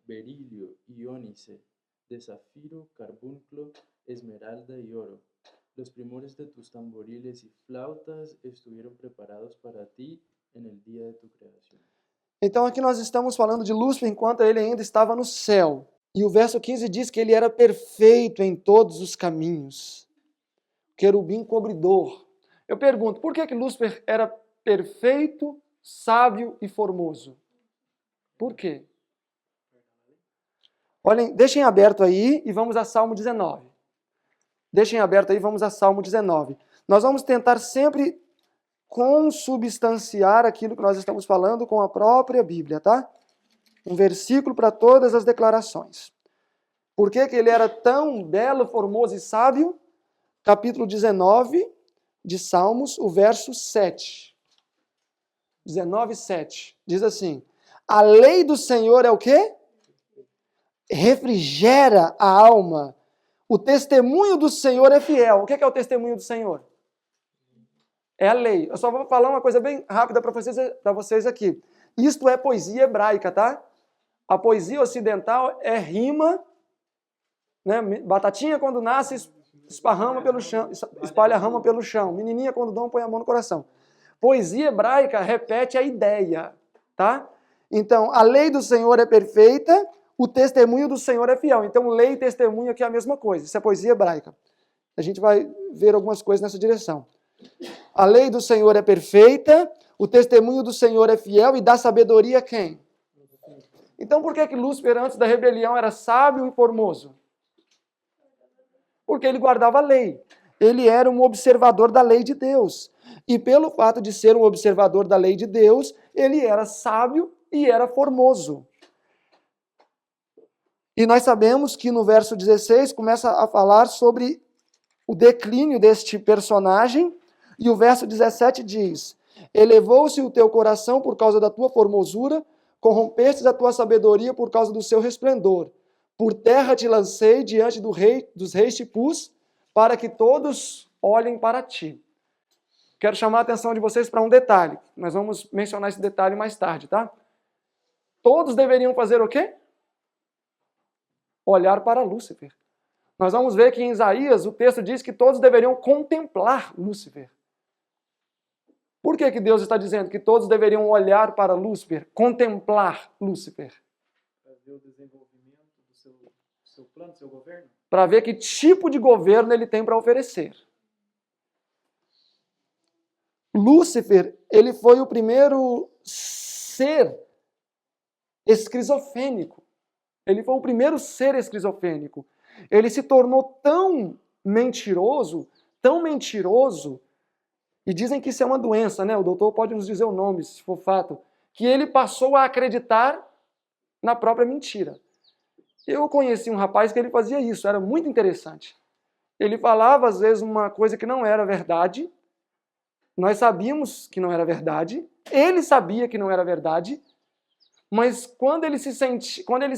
berilio y ónice, de zafiro, carbunclo, esmeralda y oro. Los primores de tus tamboriles y flautas estuvieron preparados para ti en el día de tu creación. Então aqui nós estamos falando de Lúcifer enquanto ele ainda estava no céu. E o verso 15 diz que ele era perfeito em todos os caminhos. Querubim cobridor. Eu pergunto, por que Lúcifer era perfeito, sábio e formoso? Por quê? Olhem, deixem aberto aí e vamos a Salmo 19. Deixem aberto aí, vamos a Salmo 19. Nós vamos tentar sempre consubstanciar aquilo que nós estamos falando com a própria Bíblia, tá? Um versículo para todas as declarações. Por que ele era tão belo, formoso e sábio? Capítulo 19 de Salmos, o verso 7. 19, 7. Diz assim, a lei do Senhor é o quê? Refrigera a alma. O testemunho do Senhor é fiel. O que é o testemunho do Senhor? É a lei. Eu só vou falar uma coisa bem rápida para vocês aqui. Isto é poesia hebraica, tá? A poesia ocidental é rima, né? Batatinha quando nasce esparrama pelo chão, espalha a rama pelo chão. Menininha quando dom põe a mão no coração. Poesia hebraica repete a ideia, tá? Então, a lei do Senhor é perfeita, o testemunho do Senhor é fiel. Então, lei e testemunho aqui é a mesma coisa. Isso é poesia hebraica. A gente vai ver algumas coisas nessa direção. A lei do Senhor é perfeita, o testemunho do Senhor é fiel e dá sabedoria a quem? Então, por que Lúcifer, antes da rebelião, era sábio e formoso? Porque ele guardava a lei. Ele era um observador da lei de Deus. E pelo fato de ser um observador da lei de Deus, ele era sábio e era formoso. E nós sabemos que no verso 16 começa a falar sobre o declínio deste personagem, e o verso 17 diz, elevou-se o teu coração por causa da tua formosura, corrompestes a tua sabedoria por causa do seu resplendor. Por terra te lancei diante dos reis te pus, para que todos olhem para ti. Quero chamar a atenção de vocês para um detalhe. Nós vamos mencionar esse detalhe mais tarde, tá? Todos deveriam fazer o quê? Olhar para Lúcifer. Nós vamos ver que em Isaías o texto diz que todos deveriam contemplar Lúcifer. Por que Deus está dizendo que todos deveriam olhar para Lúcifer, contemplar Lúcifer? Para ver o desenvolvimento do seu plano, do seu governo? Para ver que tipo de governo ele tem para oferecer. Lúcifer, ele foi o primeiro ser esquizofrênico. Ele foi o primeiro ser esquizofrênico. Ele se tornou tão mentiroso, e dizem que isso é uma doença, né? O doutor pode nos dizer o nome, se for fato, que ele passou a acreditar na própria mentira. Eu conheci um rapaz que ele fazia isso, era muito interessante. Ele falava, às vezes, uma coisa que não era verdade, nós sabíamos que não era verdade, ele sabia que não era verdade, mas quando ele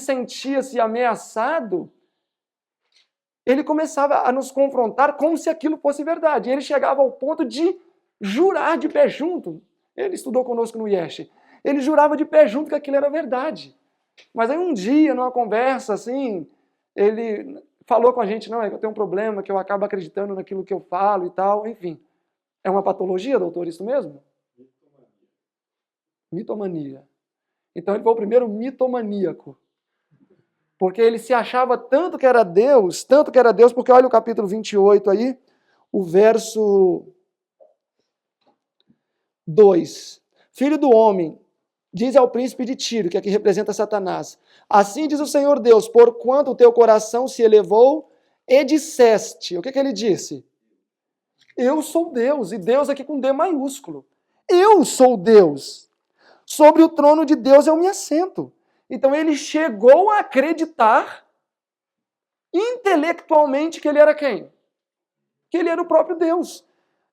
sentia-se ameaçado, ele começava a nos confrontar como se aquilo fosse verdade. Ele chegava ao ponto de jurar de pé junto. Ele estudou conosco no IESH. Ele jurava de pé junto que aquilo era verdade. Mas aí um dia, numa conversa assim, ele falou com a gente, não, é que eu tenho um problema, que eu acabo acreditando naquilo que eu falo e tal, enfim. É uma patologia, doutor, isso mesmo? Mitomania. Então ele foi o primeiro mitomaníaco. Porque ele se achava tanto que era Deus, porque olha o capítulo 28 aí, o verso 2. Filho do homem, diz ao príncipe de Tiro, que aqui representa Satanás: assim diz o Senhor Deus, porquanto o teu coração se elevou e disseste. O que ele disse? Eu sou Deus, e Deus aqui com D maiúsculo. Eu sou Deus. Sobre o trono de Deus eu me assento. Então ele chegou a acreditar intelectualmente que ele era quem? Que ele era o próprio Deus.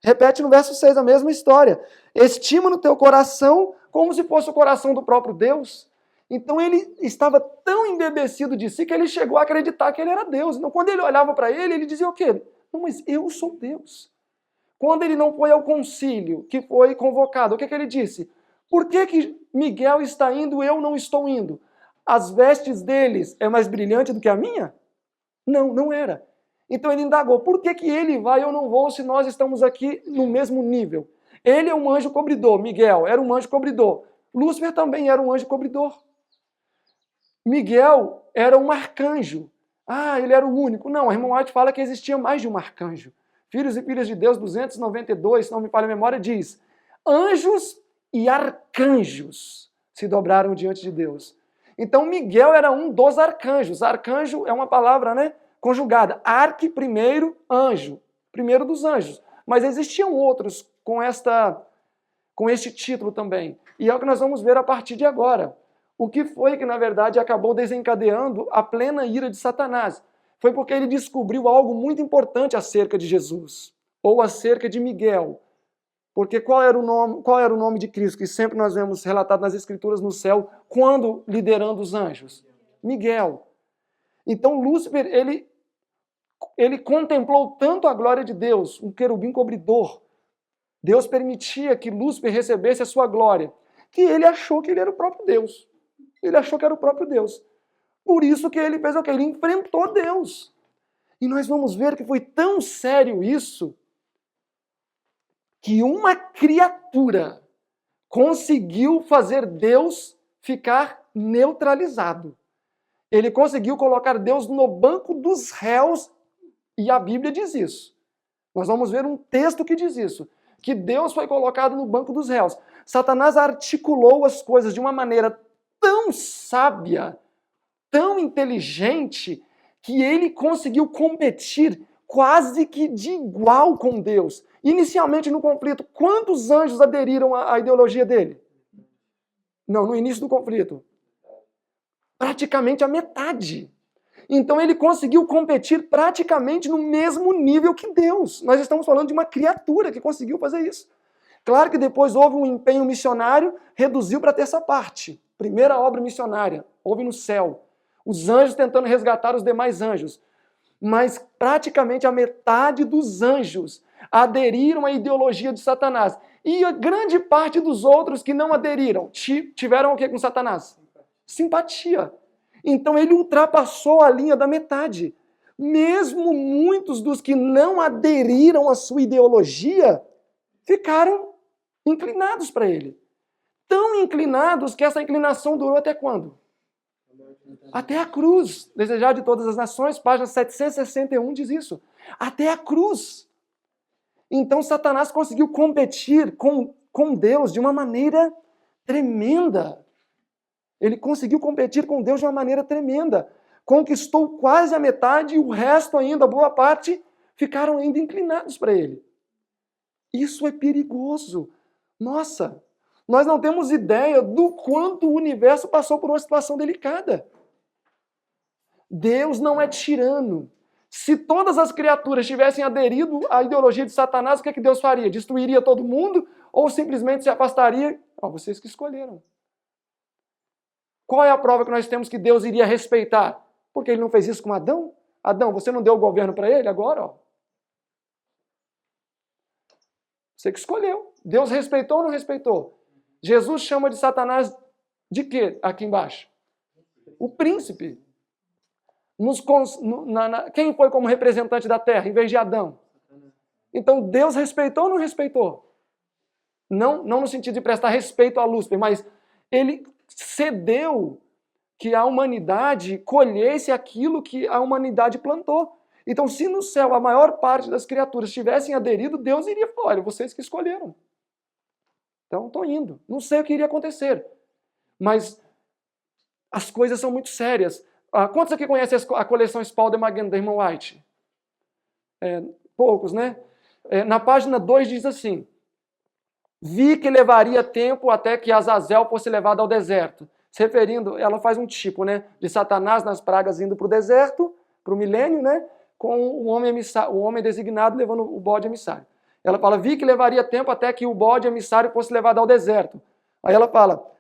Repete no verso 6 a mesma história. Estima no teu coração como se fosse o coração do próprio Deus. Então ele estava tão embebecido de si que ele chegou a acreditar que ele era Deus. Então quando ele olhava para ele, ele dizia o quê? Não, mas eu sou Deus. Quando ele não foi ao concílio, que foi convocado, o que ele disse? Por que Miguel está indo e eu não estou indo? As vestes deles é mais brilhante do que a minha? Não, não era. Então ele indagou, por que ele vai e eu não vou se nós estamos aqui no mesmo nível? Ele é um anjo cobridor, Miguel era um anjo cobridor. Lúcifer também era um anjo cobridor. Miguel era um arcanjo. Ah, ele era o único. Não, a irmã White fala que existia mais de um arcanjo. Filhos e filhas de Deus, 292, se não me falha a memória, diz: anjos e arcanjos se dobraram diante de Deus. Então Miguel era um dos arcanjos. Arcanjo é uma palavra, né, conjugada. Arque, primeiro, anjo. Primeiro dos anjos. Mas existiam outros com este título também. E é o que nós vamos ver a partir de agora. O que foi que, na verdade, acabou desencadeando a plena ira de Satanás? Foi porque ele descobriu algo muito importante acerca de Jesus, ou acerca de Miguel. Porque qual era o nome de Cristo, que sempre nós vemos relatado nas Escrituras no céu, quando liderando os anjos? Miguel. Então Lúcifer, ele contemplou tanto a glória de Deus, um querubim cobridor. Deus permitia que Lúcifer recebesse a sua glória, que ele achou que ele era o próprio Deus. Ele achou que era o próprio Deus. Por isso que ele fez o quê? Ele enfrentou Deus. E nós vamos ver que foi tão sério isso, que uma criatura conseguiu fazer Deus ficar neutralizado. Ele conseguiu colocar Deus no banco dos réus, e a Bíblia diz isso. Nós vamos ver um texto que diz isso, que Deus foi colocado no banco dos réus. Satanás articulou as coisas de uma maneira tão sábia, tão inteligente, que ele conseguiu competir quase que de igual com Deus. Inicialmente no conflito, quantos anjos aderiram à ideologia dele? Não, no início do conflito. Praticamente a metade. Então ele conseguiu competir praticamente no mesmo nível que Deus. Nós estamos falando de uma criatura que conseguiu fazer isso. Claro que depois houve um empenho missionário, reduziu para a terça parte. Primeira obra missionária, houve no céu. Os anjos tentando resgatar os demais anjos. Mas praticamente a metade dos anjos aderiram à ideologia de Satanás. E a grande parte dos outros que não aderiram tiveram o que com Satanás? Simpatia. Então ele ultrapassou a linha da metade. Mesmo muitos dos que não aderiram à sua ideologia ficaram inclinados para ele. Tão inclinados que essa inclinação durou até quando? Até a cruz. Desejar de todas as nações, página 761 diz isso. Até a cruz. Então Satanás conseguiu competir com Deus de uma maneira tremenda. Ele conseguiu competir com Deus de uma maneira tremenda. Conquistou quase a metade e o resto ainda, boa parte, ficaram ainda inclinados para ele. Isso é perigoso. Nossa, nós não temos ideia do quanto o universo passou por uma situação delicada. Deus não é tirano. Se todas as criaturas tivessem aderido à ideologia de Satanás, o que Deus faria? Destruiria todo mundo ou simplesmente se afastaria? Vocês que escolheram. Qual é a prova que nós temos que Deus iria respeitar? Porque ele não fez isso com Adão? Adão, você não deu o governo para ele? Agora, você que escolheu. Deus respeitou ou não respeitou? Jesus chama de Satanás de quê aqui embaixo? O príncipe. Quem foi como representante da terra em vez de Adão? Então Deus respeitou ou não respeitou? Não no sentido de prestar respeito a Lúcifer, mas ele cedeu que a humanidade colhesse aquilo que a humanidade plantou. Então, se no céu a maior parte das criaturas tivessem aderido, Deus iria falar: olha, vocês que escolheram. Então, estou indo. Não sei o que iria acontecer. Mas as coisas são muito sérias. Quantos aqui conhecem a coleção Spalding-Magen da irmã White? Poucos, né? Na página 2 diz assim: vi que levaria tempo até que Azazel fosse levado ao deserto. Se referindo, ela faz um tipo, né, de Satanás nas pragas indo para o deserto, para o milênio, né, com o homem designado levando o bode emissário. Ela fala, vi que levaria tempo até que o bode emissário fosse levado ao deserto. Aí ela fala,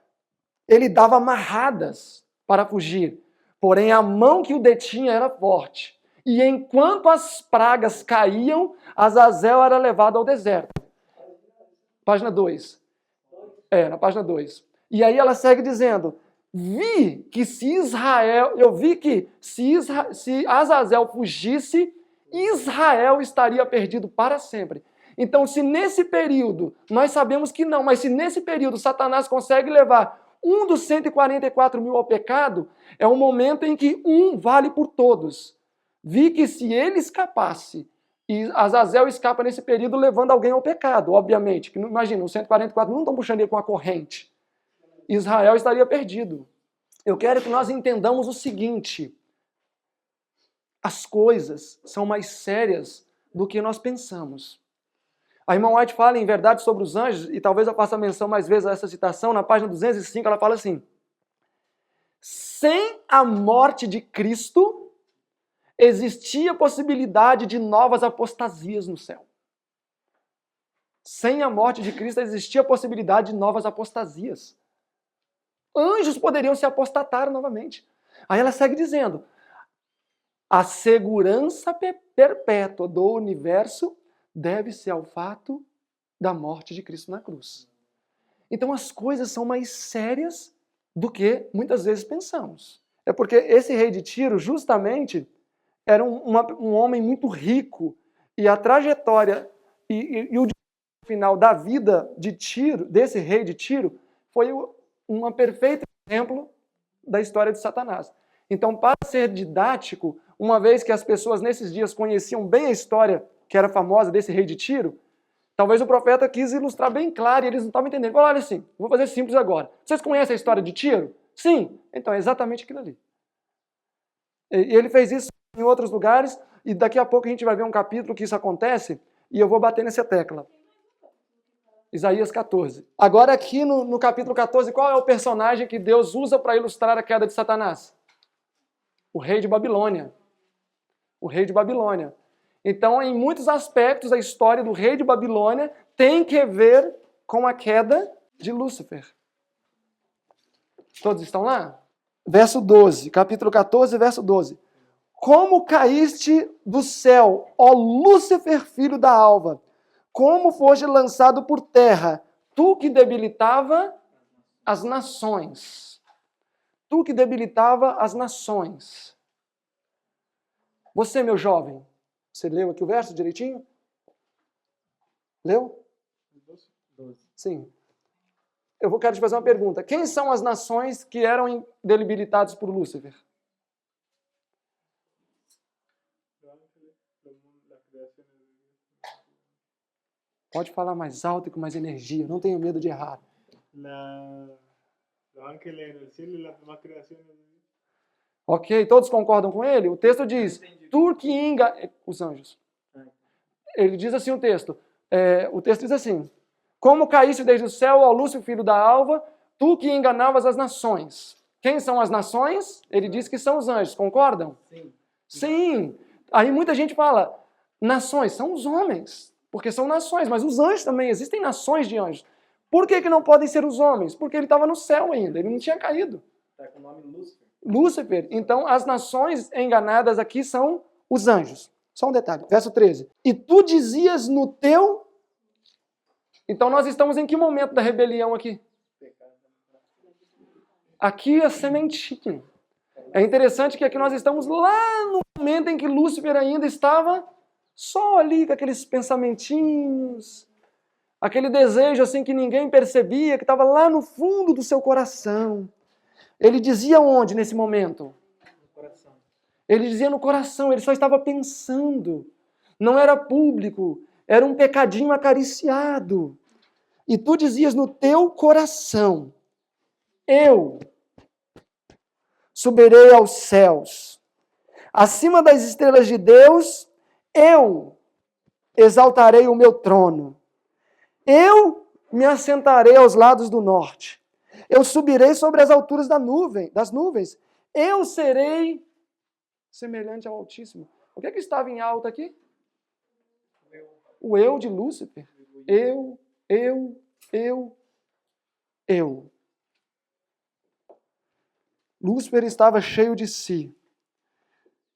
ele dava amarradas para fugir, porém a mão que o detinha era forte. E enquanto as pragas caíam, Azazel era levado ao deserto. Página 2. Na página 2. E aí ela segue dizendo, eu vi que se Azazel fugisse, Israel estaria perdido para sempre. Então, se nesse período, nós sabemos que não, mas se nesse período Satanás consegue levar um dos 144 mil ao pecado, é um momento em que um vale por todos. Vi que se ele escapasse, e Azazel escapa nesse período levando alguém ao pecado, obviamente. Que, imagina, os 144 não estão puxando ele com a corrente. Israel estaria perdido. Eu quero que nós entendamos o seguinte: as coisas são mais sérias do que nós pensamos. A irmã White fala em Verdade sobre os Anjos, e talvez eu faça menção mais vezes a essa citação, na página 205 ela fala assim: sem a morte de Cristo, existia possibilidade de novas apostasias no céu. Sem a morte de Cristo, existia possibilidade de novas apostasias. Anjos poderiam se apostatar novamente. Aí ela segue dizendo, a segurança perpétua do universo deve-se ao fato da morte de Cristo na cruz. Então as coisas são mais sérias do que muitas vezes pensamos. É porque esse rei de Tiro, justamente, era um homem muito rico, e a trajetória e o final da vida de Tiro, desse rei de Tiro, foi um perfeito exemplo da história de Satanás. Então, para ser didático, uma vez que as pessoas nesses dias conheciam bem a história que era famosa desse rei de Tiro, talvez o profeta quis ilustrar bem claro e eles não estavam entendendo. Olha assim, vou fazer simples agora. Vocês conhecem a história de Tiro? Sim. Então, é exatamente aquilo ali. E ele fez isso em outros lugares, e daqui a pouco a gente vai ver um capítulo que isso acontece, e eu vou bater nessa tecla. Isaías 14. Agora aqui no capítulo 14, qual é o personagem que Deus usa para ilustrar a queda de Satanás? O rei de Babilônia. O rei de Babilônia. Então, em muitos aspectos, a história do rei de Babilônia tem que ver com a queda de Lúcifer. Todos estão lá? Verso 12, capítulo 14, verso 12. Como caíste do céu, ó Lúcifer, filho da alva, como foste lançado por terra, tu que debilitava as nações. Tu que debilitava as nações. Você, meu jovem, você leu aqui o verso direitinho? Leu? 12. Sim. Eu quero te fazer uma pergunta. Quem são as nações que eram debilitadas por Lúcifer? Pode falar mais alto e com mais energia. Não tenha medo de errar. Ok, todos concordam com ele? O texto diz, tu que os anjos. Ele diz assim o texto diz assim, como caíste desde o céu, ó Lúcifer, filho da alva, tu que enganavas as nações. Quem são as nações? Ele diz que são os anjos, concordam? Sim. Sim. Aí muita gente fala, nações são os homens, porque são nações, mas os anjos também, existem nações de anjos. Por que não podem ser os homens? Porque ele estava no céu ainda, ele não tinha caído. Está com o nome Lúcifer. Lúcifer. Então, as nações enganadas aqui são os anjos. Só um detalhe, verso 13. E tu dizias no teu... Então, nós estamos em que momento da rebelião aqui? Aqui a sementinha. É interessante que aqui nós estamos lá no momento em que Lúcifer ainda estava só ali com aqueles pensamentinhos, aquele desejo assim que ninguém percebia, que estava lá no fundo do seu coração. Ele dizia onde nesse momento? No coração. Ele dizia no coração, ele só estava pensando. Não era público, era um pecadinho acariciado. E tu dizias no teu coração, eu subirei aos céus. Acima das estrelas de Deus, eu exaltarei o meu trono. Eu me assentarei aos lados do norte. Eu subirei sobre as alturas das nuvens. Eu serei semelhante ao Altíssimo. O que estava em alto aqui? O eu de Lúcifer. Eu. Lúcifer estava cheio de si.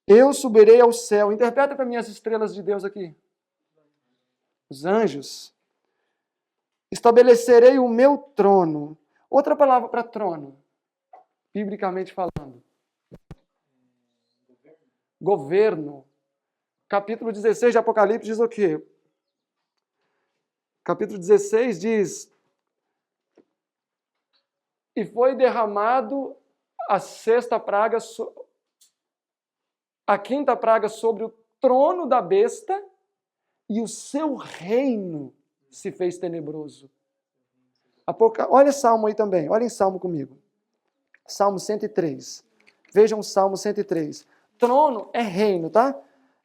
Eu subirei ao céu. Interpreta para mim as estrelas de Deus aqui. Os anjos. Estabelecerei o meu trono. Outra palavra para trono, biblicamente falando. Governo. Capítulo 16 de Apocalipse diz o quê? Capítulo 16 diz: e foi derramado a quinta praga sobre o trono da besta, e o seu reino se fez tenebroso. Olha Salmo aí também, olha em Salmo comigo. Salmo 103. Vejam o Salmo 103. Trono é reino, tá?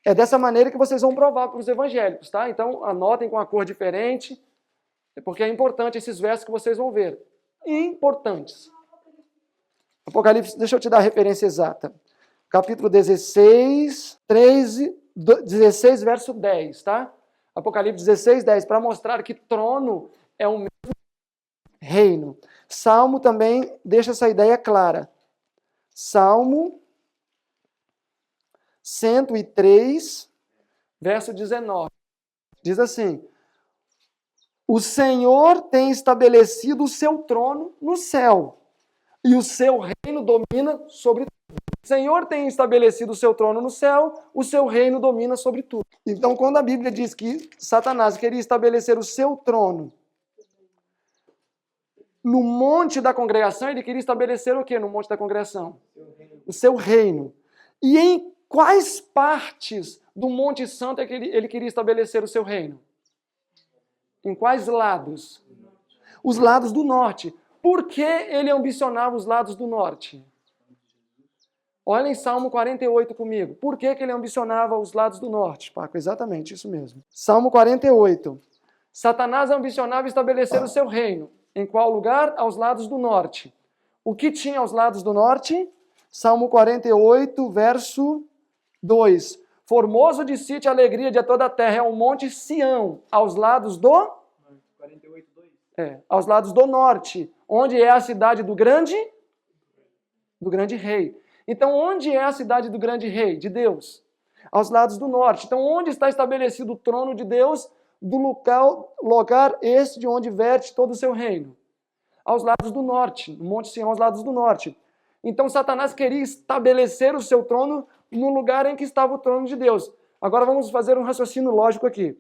É dessa maneira que vocês vão provar para os evangélicos, tá? Então, anotem com a cor diferente, porque é importante esses versos que vocês vão ver. Importantes. Apocalipse, deixa eu te dar a referência exata. Capítulo 16, 16, verso 10, tá? Apocalipse 16, 10, para mostrar que trono é o mesmo reino. Salmo também deixa essa ideia clara. Salmo 103, verso 19. Diz assim: o Senhor tem estabelecido o seu trono no céu, e o seu reino domina sobre tudo. O Senhor tem estabelecido o seu trono no céu, o seu reino domina sobre tudo. Então, quando a Bíblia diz que Satanás queria estabelecer o seu trono no monte da congregação, ele queria estabelecer o quê no monte da congregação? O seu reino. E em quais partes do Monte Santo é que ele queria estabelecer o seu reino? Em quais lados? Os lados do norte. Por que ele ambicionava os lados do norte? Olha em Salmo 48 comigo. Por que ele ambicionava os lados do norte? Paco, exatamente, isso mesmo. Salmo 48. Satanás ambicionava estabelecer o seu reino. Em qual lugar? Aos lados do norte. O que tinha aos lados do norte? Salmo 48, verso 2. Formoso de sítio, alegria de toda a terra, é o monte Sião, aos lados do... 48, 2. Aos lados do norte, onde é a cidade do grande rei. Então, onde é a cidade do grande rei? De Deus. Aos lados do norte. Então, onde está estabelecido o trono de Deus? Do lugar este de onde verte todo o seu reino. Aos lados do norte, no Monte Sião, aos lados do norte. Então, Satanás queria estabelecer o seu trono no lugar em que estava o trono de Deus. Agora vamos fazer um raciocínio lógico aqui.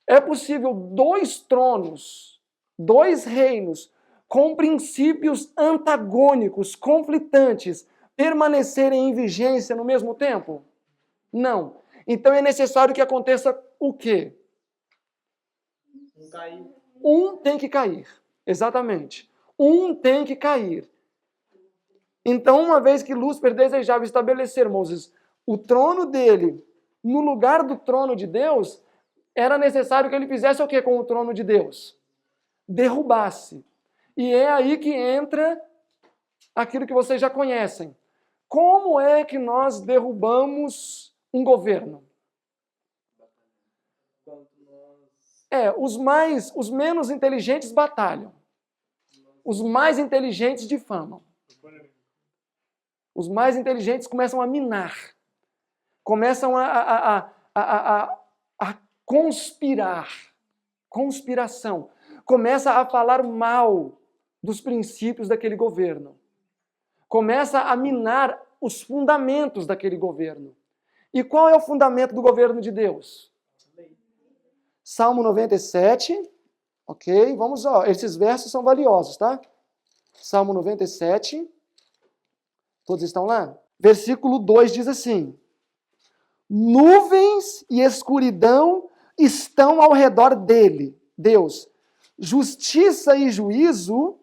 É possível dois tronos, dois reinos, com princípios antagônicos, conflitantes, permanecerem em vigência no mesmo tempo? Não. Então é necessário que aconteça o quê? Um tem que cair. Exatamente. Um tem que cair. Então, uma vez que Lúcifer desejava estabelecer, Moses, o trono dele no lugar do trono de Deus, era necessário que ele fizesse o quê com o trono de Deus? Derrubasse. E é aí que entra aquilo que vocês já conhecem. Como é que nós derrubamos um governo? Os menos inteligentes batalham. Os mais inteligentes difamam. Os mais inteligentes começam a minar. Começam a conspirar. Conspiração. Começa a falar mal dos princípios daquele governo. Começa a minar os fundamentos daquele governo. E qual é o fundamento do governo de Deus? Salmo 97, ok? Vamos, esses versos são valiosos, tá? Salmo 97, todos estão lá? Versículo 2 diz assim: nuvens e escuridão estão ao redor dele, Deus. Justiça e juízo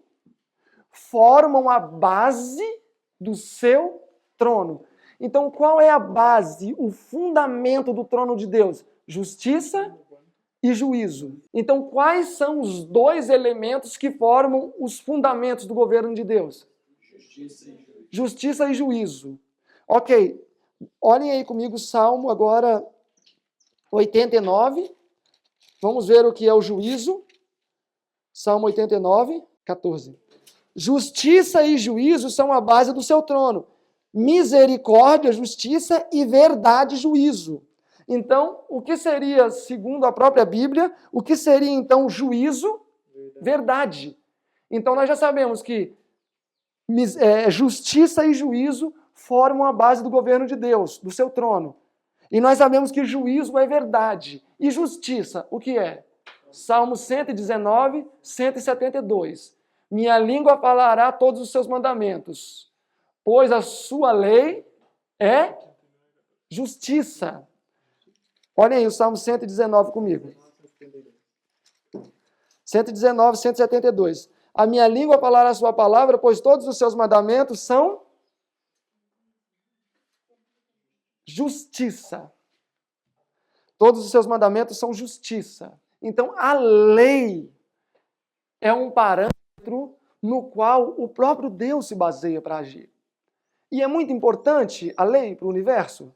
formam a base do seu trono. Então, qual é a base, o fundamento do trono de Deus? Justiça e juízo. Então, quais são os dois elementos que formam os fundamentos do governo de Deus? Justiça e juízo. Ok, olhem aí comigo Salmo agora 89. Vamos ver o que é o juízo. Salmo 89, 14. Justiça e juízo são a base do seu trono. Misericórdia, justiça e verdade, juízo. Então, o que seria, segundo a própria Bíblia, o que seria então juízo? Verdade. Então, nós já sabemos que justiça e juízo formam a base do governo de Deus, do seu trono. E nós sabemos que juízo é verdade. E justiça, o que é? Salmo 119, 172. Minha língua falará todos os seus mandamentos, pois a sua lei é justiça. Olhem aí o Salmo 119 comigo. 119, 172. A minha língua falará a sua palavra, pois todos os seus mandamentos são justiça. Todos os seus mandamentos são justiça. Então, a lei é um parâmetro no qual o próprio Deus se baseia para agir. E é muito importante a lei para o universo.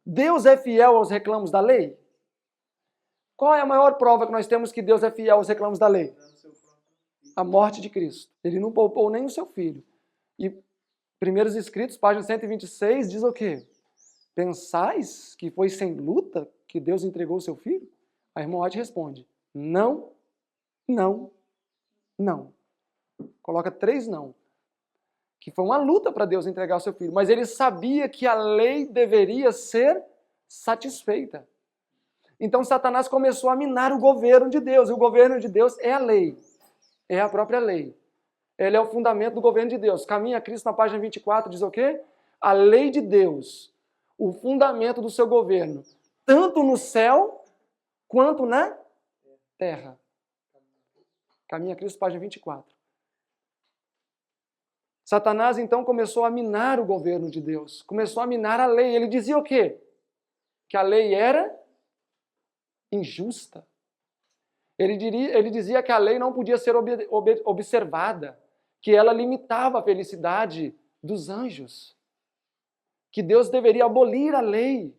Deus é fiel aos reclamos da lei? Qual é a maior prova que nós temos que Deus é fiel aos reclamos da lei? A morte de Cristo. Ele não poupou nem o seu filho. E Primeiros Escritos, página 126, diz o quê? Pensais que foi sem luta que Deus entregou o seu filho? A irmã White responde, não, não, não. Coloca 3 não. Que foi uma luta para Deus entregar o seu filho. Mas ele sabia que a lei deveria ser satisfeita. Então Satanás começou a minar o governo de Deus. E o governo de Deus é a lei. É a própria lei. Ele é o fundamento do governo de Deus. Caminho a Cristo, na página 24, diz o quê? A lei de Deus, o fundamento do seu governo, tanto no céu quanto na terra. Caminho a Cristo, página 24. Satanás, então, começou a minar o governo de Deus. Começou a minar a lei. Ele dizia o quê? Que a lei era injusta. Ele dizia que a lei não podia ser observada, que ela limitava a felicidade dos anjos, que Deus deveria abolir a lei.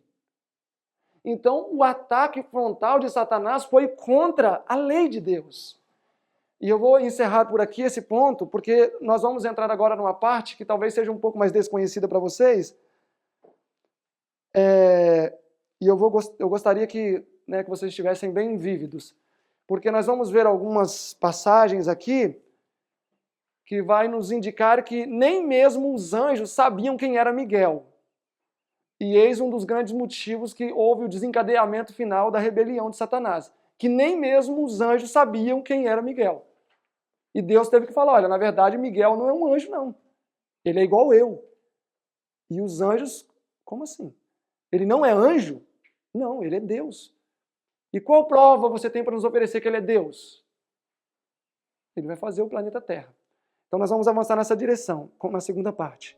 Então, o ataque frontal de Satanás foi contra a lei de Deus. E eu vou encerrar por aqui esse ponto, porque nós vamos entrar agora numa parte que talvez seja um pouco mais desconhecida para vocês. E eu gostaria que vocês estivessem bem vívidos, porque nós vamos ver algumas passagens aqui que vai nos indicar que nem mesmo os anjos sabiam quem era Miguel. E eis um dos grandes motivos que houve o desencadeamento final da rebelião de Satanás, que nem mesmo os anjos sabiam quem era Miguel. E Deus teve que falar, olha, na verdade Miguel não é um anjo não, ele é igual eu. E os anjos, como assim? Ele não é anjo? Não, ele é Deus. E qual prova você tem para nos oferecer que ele é Deus? Ele vai fazer o planeta Terra. Então nós vamos avançar nessa direção, na segunda parte.